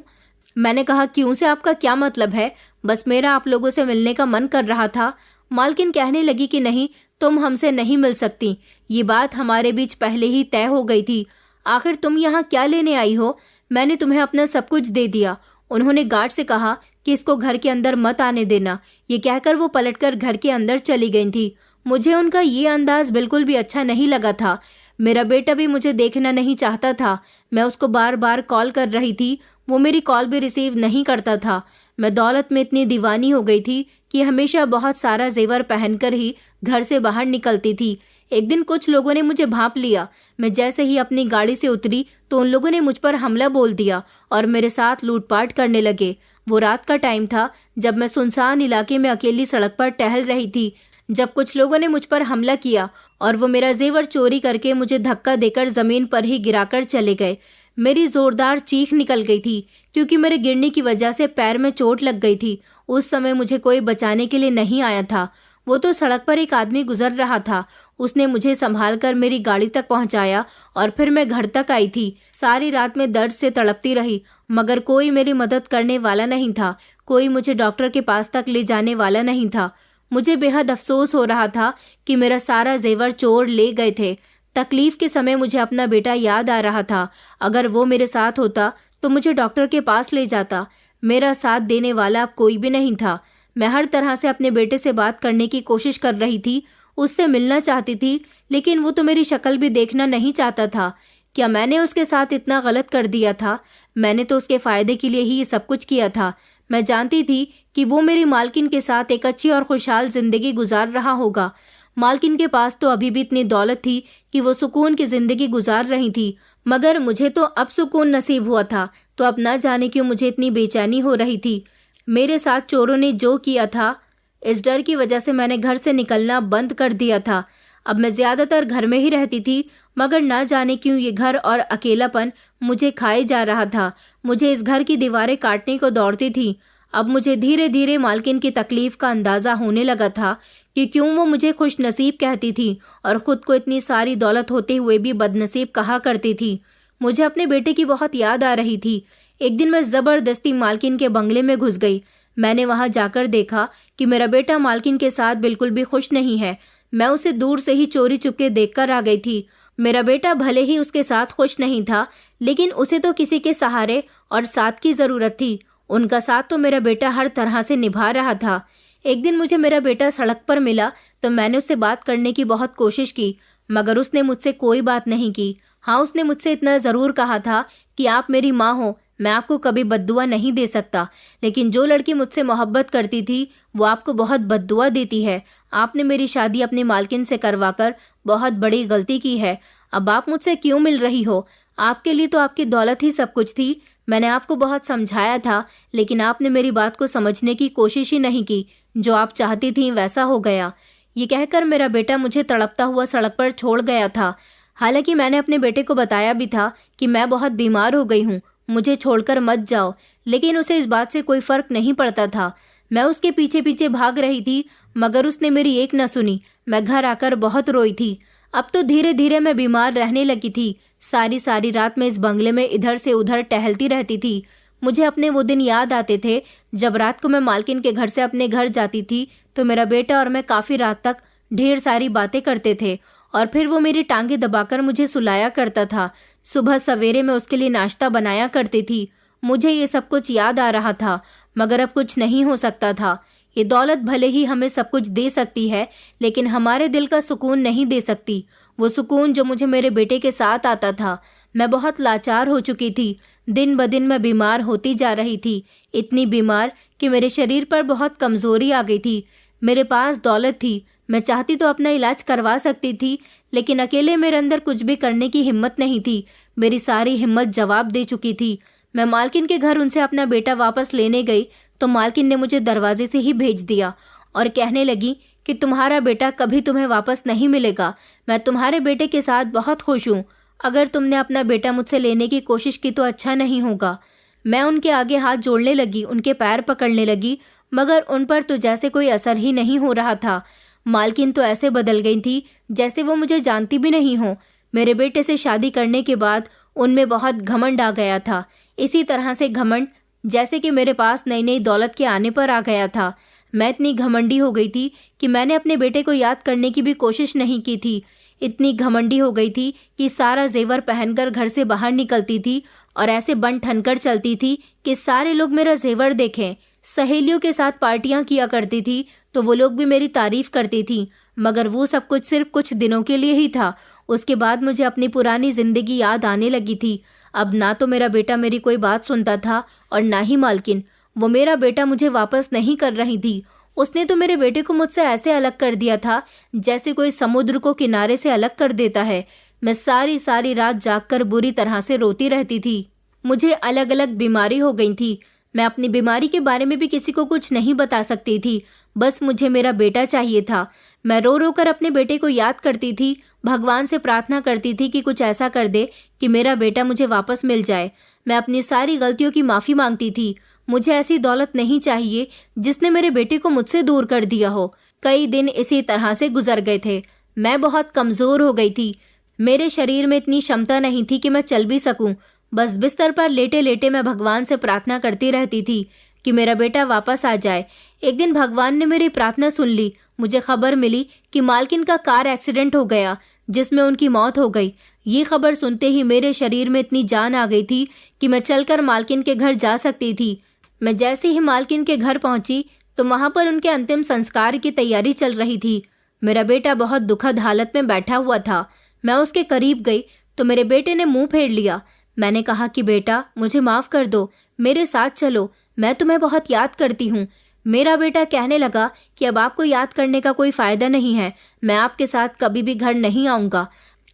मैंने कहा, क्यों से आपका क्या मतलब है? बस मेरा आप लोगों से मिलने का मन कर रहा था। मालकिन कहने लगी कि नहीं, तुम हमसे नहीं मिल सकती। ये बात हमारे बीच पहले ही तय हो गई थी। आखिर तुम यहाँ क्या लेने आई हो? मैंने तुम्हें अपना सब कुछ दे दिया। उन्होंने गार्ड से कहा कि इसको घर के अंदर मत आने देना। ये कहकर वो पलटकर घर के अंदर चली गई थी। मुझे उनका ये अंदाज बिल्कुल भी अच्छा नहीं लगा था। मेरा बेटा भी मुझे देखना नहीं चाहता था। मैं उसको बार बार कॉल कर रही थी, वो मेरी कॉल भी रिसीव नहीं करता था। मैं दौलत में इतनी दीवानी हो गई थी कि हमेशा बहुत सारा जेवर पहनकर ही घर से बाहर निकलती थी। एक दिन कुछ लोगों ने मुझे भांप लिया। मैं जैसे ही अपनी गाड़ी से उतरी तो उन लोगों ने मुझ पर हमला बोल दिया और मेरे साथ लूटपाट करने लगे। वो रात का टाइम था, जब मैं सुनसान इलाके में अकेली सड़क पर टहल रही थी, जब कुछ लोगों ने मुझ पर हमला किया और वो मेरा जेवर चोरी करके मुझे धक्का देकर जमीन पर ही गिराकर चले गए। मेरी जोरदार चीख निकल गई थी क्योंकि मेरे गिरने की वजह से पैर में चोट लग गई थी। उस समय मुझे कोई बचाने के लिए नहीं आया था। वो तो सड़क पर एक आदमी गुजर रहा था। उसने मुझे संभाल कर मेरी गाड़ी तक पहुंचाया और फिर मैं घर तक आई थी। सारी रात में दर्द से तड़पती रही, मगर कोई मेरी मदद करने वाला नहीं था। कोई मुझे डॉक्टर के पास तक ले जाने वाला नहीं था। मुझे बेहद अफसोस हो रहा था कि मेरा सारा जेवर चोर ले गए थे। तकलीफ के समय मुझे अपना बेटा याद आ रहा था। अगर वो मेरे साथ होता तो मुझे डॉक्टर के पास ले जाता। मेरा साथ देने वाला अब कोई भी नहीं था। मैं हर तरह से अपने बेटे से बात करने की कोशिश कर रही थी, उससे मिलना चाहती थी, लेकिन वो तो मेरी शक्ल भी देखना नहीं चाहता था। क्या मैंने उसके साथ इतना गलत कर दिया था? मैंने तो उसके फायदे के लिए ही ये सब कुछ किया था। मैं जानती थी कि वो मेरी मालकिन के साथ एक अच्छी और खुशहाल जिंदगी गुजार रहा होगा। मालकिन के पास तो अभी भी इतनी दौलत थी कि वो सुकून की जिंदगी गुजार रही थी, मगर मुझे तो अब सुकून नसीब हुआ था, तो अब ना जाने क्यों मुझे इतनी बेचैनी हो रही थी। मेरे साथ चोरों ने जो किया था, इस डर की वजह से मैंने घर से निकलना बंद कर दिया था। अब मैं ज्यादातर घर में ही रहती थी, मगर ना जाने क्यों ये घर और अकेलापन मुझे खाए जा रहा था। मुझे इस घर की दीवारें काटने को दौड़ती थी। अब मुझे धीरे धीरे मालकिन की तकलीफ का अंदाजा होने लगा था कि क्यों वो मुझे खुश नसीब कहती थी और खुद को इतनी सारी दौलत होते हुए भी बदनसीब कहा करती थी। मुझे अपने बेटे की बहुत याद आ रही थी। एक दिन मैं जबरदस्ती मालकिन के बंगले में घुस गई। मैंने वहां जाकर देखा कि मेरा बेटा मालकिन के साथ बिल्कुल भी खुश नहीं है। मैं उसे दूर से ही चोरी चुपके देखकर आ गई थी। मेरा बेटा भले ही उसके साथ खुश नहीं था, लेकिन उसे तो किसी के सहारे और साथ की जरूरत थी। उनका साथ तो मेरा बेटा हर तरह से निभा रहा था। एक दिन मुझे मेरा बेटा सड़क पर मिला तो मैंने उससे बात करने की बहुत कोशिश की, मगर उसने मुझसे कोई बात नहीं की। हाँ, उसने मुझसे इतना जरूर कहा था कि आप मेरी माँ हो, मैं आपको कभी बद्दुआ नहीं दे सकता, लेकिन जो लड़की मुझसे मोहब्बत करती थी वो आपको बहुत बद्दुआ देती है। आपने मेरी शादी अपने मालकिन से करवाकर बहुत बड़ी गलती की है। अब आप मुझसे क्यों मिल रही हो? आपके लिए तो आपकी दौलत ही सब कुछ थी। मैंने आपको बहुत समझाया था, लेकिन आपने मेरी बात को समझने की कोशिश ही नहीं की। जो आप चाहती थी वैसा हो गया। ये कहकर मेरा बेटा मुझे तड़पता हुआ सड़क पर छोड़ गया था। हालांकि मैंने अपने बेटे को बताया भी था कि मैं बहुत बीमार हो गई हूँ, मुझे छोड़कर मत जाओ, लेकिन उसे इस बात से कोई फर्क नहीं पड़ता था। मैं उसके पीछे पीछे भाग रही थी, मगर उसने मेरी एक न सुनी। मैं घर आकर बहुत रोई थी। अब तो धीरे धीरे मैं बीमार रहने लगी थी। सारी सारी रात मैं इस बंगले में इधर से उधर टहलती रहती थी। मुझे अपने वो दिन याद आते थे जब रात को मैं मालकिन के घर से अपने घर जाती थी तो मेरा बेटा और मैं काफी रात तक ढेर सारी बातें करते थे और फिर वो मेरी टांगे दबाकर मुझे सुलाया करता था। सुबह सवेरे मैं उसके लिए नाश्ता बनाया करती थी। मुझे ये सब कुछ याद आ रहा था, मगर अब कुछ नहीं हो सकता था। ये दौलत भले ही हमें सब कुछ दे सकती है, लेकिन हमारे दिल का सुकून नहीं दे सकती। वो सुकून जो मुझे मेरे बेटे के साथ आता था। मैं बहुत लाचार हो चुकी थी। दिन ब दिन मैं बीमार होती जा रही थी, इतनी बीमार कि मेरे शरीर पर बहुत कमजोरी आ गई थी। मेरे पास दौलत थी, मैं चाहती तो अपना इलाज करवा सकती थी, लेकिन अकेले मेरे अंदर कुछ भी करने की हिम्मत नहीं थी। मेरी सारी हिम्मत जवाब दे चुकी थी। मैं मालकिन के घर उनसे अपना बेटा वापस लेने गई तो मालकिन ने मुझे दरवाजे से ही भेज दिया और कहने लगी कि तुम्हारा बेटा कभी तुम्हें वापस नहीं मिलेगा। मैं तुम्हारे बेटे के साथ बहुत खुश हूँ। अगर तुमने अपना बेटा मुझसे लेने की कोशिश की तो अच्छा नहीं होगा। मैं उनके आगे हाथ जोड़ने लगी, उनके पैर पकड़ने लगी, मगर उन पर तो जैसे कोई असर ही नहीं हो रहा था। मालकिन तो ऐसे बदल गई थी जैसे वो मुझे जानती भी नहीं हो। मेरे बेटे से शादी करने के बाद उनमें बहुत घमंड आ गया था। इसी तरह से घमंड जैसे कि मेरे पास नई नई दौलत के आने पर आ गया था। मैं इतनी घमंडी हो गई थी कि मैंने अपने बेटे को याद करने की भी कोशिश नहीं की थी। इतनी घमंडी हो गई थी कि सारा जेवर पहनकर घर से बाहर निकलती थी और ऐसे बन ठनकर चलती थी कि सारे लोग मेरा जेवर देखें। सहेलियों के साथ पार्टियां किया करती थी तो वो लोग भी मेरी तारीफ करती थी, मगर वो सब कुछ सिर्फ कुछ दिनों के लिए ही था। उसके बाद मुझे अपनी पुरानी जिंदगी याद आने लगी थी। अब ना तो मेरा बेटा मेरी कोई बात सुनता था और ना ही मालकिन। वो मेरा बेटा मुझे वापस नहीं कर रही थी। उसने तो मेरे बेटे को मुझसे ऐसे अलग कर दिया था जैसे कोई समुद्र को किनारे से अलग कर देता है। मैं सारी सारी रात जागकर बुरी तरह से रोती रहती थी। मुझे अलग अलग बीमारी हो गई थी। मैं अपनी बीमारी के बारे में भी किसी को कुछ नहीं बता सकती थी। बस मुझे मेरा बेटा चाहिए था। मैं रो रो कर अपने बेटे को याद करती थी, भगवान से प्रार्थना करती थी कि कुछ ऐसा कर दे कि मेरा बेटा मुझे वापस मिल जाए। मैं अपनी सारी गलतियों की माफ़ी मांगती थी। मुझे ऐसी दौलत नहीं चाहिए जिसने मेरे बेटे को मुझसे दूर कर दिया हो। कई दिन इसी तरह से गुजर गए थे। मैं बहुत कमज़ोर हो गई थी। मेरे शरीर में इतनी क्षमता नहीं थी कि मैं चल भी सकूं। बस बिस्तर पर लेटे लेटे मैं भगवान से प्रार्थना करती रहती थी कि मेरा बेटा वापस आ जाए। एक दिन भगवान ने मेरी प्रार्थना सुन ली। मुझे खबर मिली कि मालकिन का कार एक्सीडेंट हो गया जिसमें उनकी मौत हो गई। ये खबर सुनते ही मेरे शरीर में इतनी जान आ गई थी कि मैं चलकर मालकिन के घर जा सकती थी। मैं जैसे ही मालकिन के घर पहुंची तो वहां पर उनके अंतिम संस्कार की तैयारी चल रही थी। मेरा बेटा बहुत दुखद हालत में बैठा हुआ था। मैं उसके करीब गई तो मेरे बेटे ने मुंह फेर लिया। मैंने कहा कि बेटा, मुझे माफ कर दो, मेरे साथ चलो, मैं तुम्हें बहुत याद करती हूँ। मेरा बेटा कहने लगा कि अब आपको याद करने का कोई फायदा नहीं है। मैं आपके साथ कभी भी घर नहीं आऊँगा।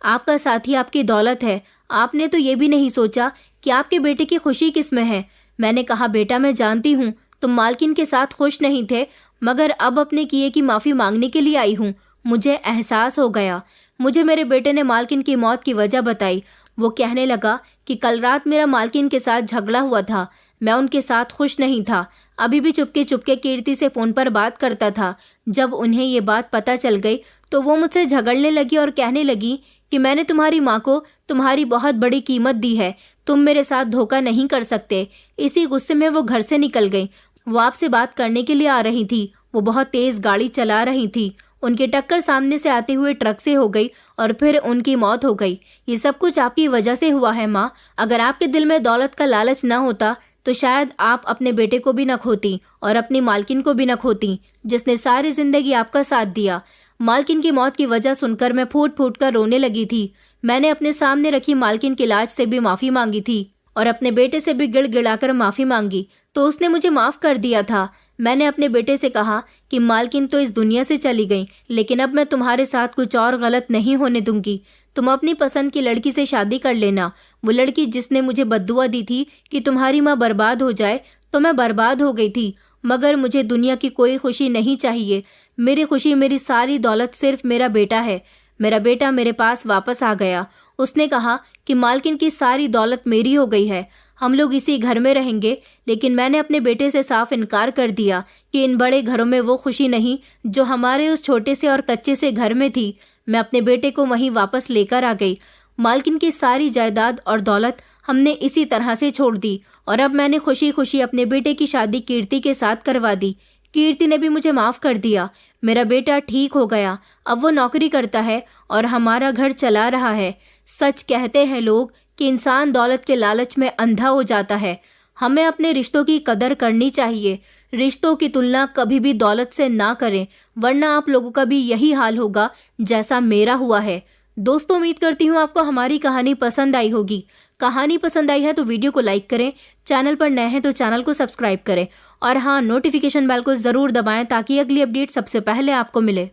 आपका साथी आपकी दौलत है। आपने तो ये भी नहीं सोचा कि आपके बेटे की खुशी किस में है। मैंने कहा बेटा, मैं जानती हूँ तुम मालकिन के साथ खुश नहीं थे, मगर अब अपने किए की माफ़ी मांगने के लिए आई हूँ। मुझे एहसास हो गया। मुझे मेरे बेटे ने मालकिन की मौत की वजह बताई। वो कहने लगा कि कल रात मेरा मालकिन के साथ झगड़ा हुआ था। मैं उनके साथ खुश नहीं था। अभी भी चुपके चुपके कीर्ति से फ़ोन पर बात करता था। जब उन्हें ये बात पता चल गई तो वो मुझसे झगड़ने लगी और कहने लगी कि मैंने तुम्हारी माँ को तुम्हारी बहुत बड़ी कीमत दी है, तुम मेरे साथ धोखा नहीं कर सकते। इसी गुस्से में वो घर से निकल गई। वो आपसे बात करने के लिए आ रही थी। वो बहुत तेज़ गाड़ी चला रही थी। उनकी टक्कर सामने से आते हुए ट्रक से हो गई और फिर उनकी मौत हो गई। ये सब कुछ आपकी वजह से हुआ है माँ। अगर आपके दिल में दौलत का लालच न होता तो शायद आप अपने बेटे को भी न खोती और अपनी मालकिन को भी न खोती, जिसने सारी जिंदगी आपका साथ दिया। मालकिन की मौत की वजह सुनकर मैं फूट फूट कर रोने लगी थी। मैंने अपने सामने रखी मालकिन की लाज से भी माफ़ी मांगी थी और अपने बेटे से भी गिड़गिड़ाकर माफ़ी मांगी तो उसने मुझे माफ़ कर दिया था। मैंने अपने बेटे से कहा कि मालकिन तो इस दुनिया से चली गई, लेकिन अब मैं तुम्हारे साथ कुछ और गलत नहीं होने दूंगी। तुम अपनी पसंद की लड़की से शादी कर लेना। वो लड़की जिसने मुझे बद्दुआ दी थी कि तुम्हारी माँ बर्बाद हो जाए, तो मैं बर्बाद हो गई थी। मगर मुझे दुनिया की कोई खुशी नहीं चाहिए। मेरी खुशी, मेरी सारी दौलत सिर्फ मेरा बेटा है। मेरा बेटा मेरे पास वापस आ गया। उसने कहा कि मालकिन की सारी दौलत मेरी हो गई है, हम लोग इसी घर में रहेंगे। लेकिन मैंने अपने बेटे से साफ इनकार कर दिया कि इन बड़े घरों में वो खुशी नहीं जो हमारे उस छोटे से और कच्चे से घर में थी। मैं अपने बेटे को वहीं वापस लेकर आ गई। मालकिन की सारी जायदाद और दौलत हमने इसी तरह से छोड़ दी और अब मैंने खुशी खुशी अपने बेटे की शादी कीर्ति के साथ करवा दी। कीर्ति ने भी मुझे माफ़ कर दिया। मेरा बेटा ठीक हो गया। अब वो नौकरी करता है और हमारा घर चला रहा है। सच कहते हैं लोग कि इंसान दौलत के लालच में अंधा हो जाता है। हमें अपने रिश्तों की कदर करनी चाहिए। रिश्तों की तुलना कभी भी दौलत से ना करें, वरना आप लोगों का भी यही हाल होगा जैसा मेरा हुआ है। दोस्तों, उम्मीद करती हूँ आपको हमारी कहानी पसंद आई होगी। कहानी पसंद आई है तो वीडियो को लाइक करें, चैनल पर नए हैं तो चैनल को सब्सक्राइब करें और हाँ, नोटिफिकेशन बेल को ज़रूर दबाएं ताकि अगली अपडेट सबसे पहले आपको मिले।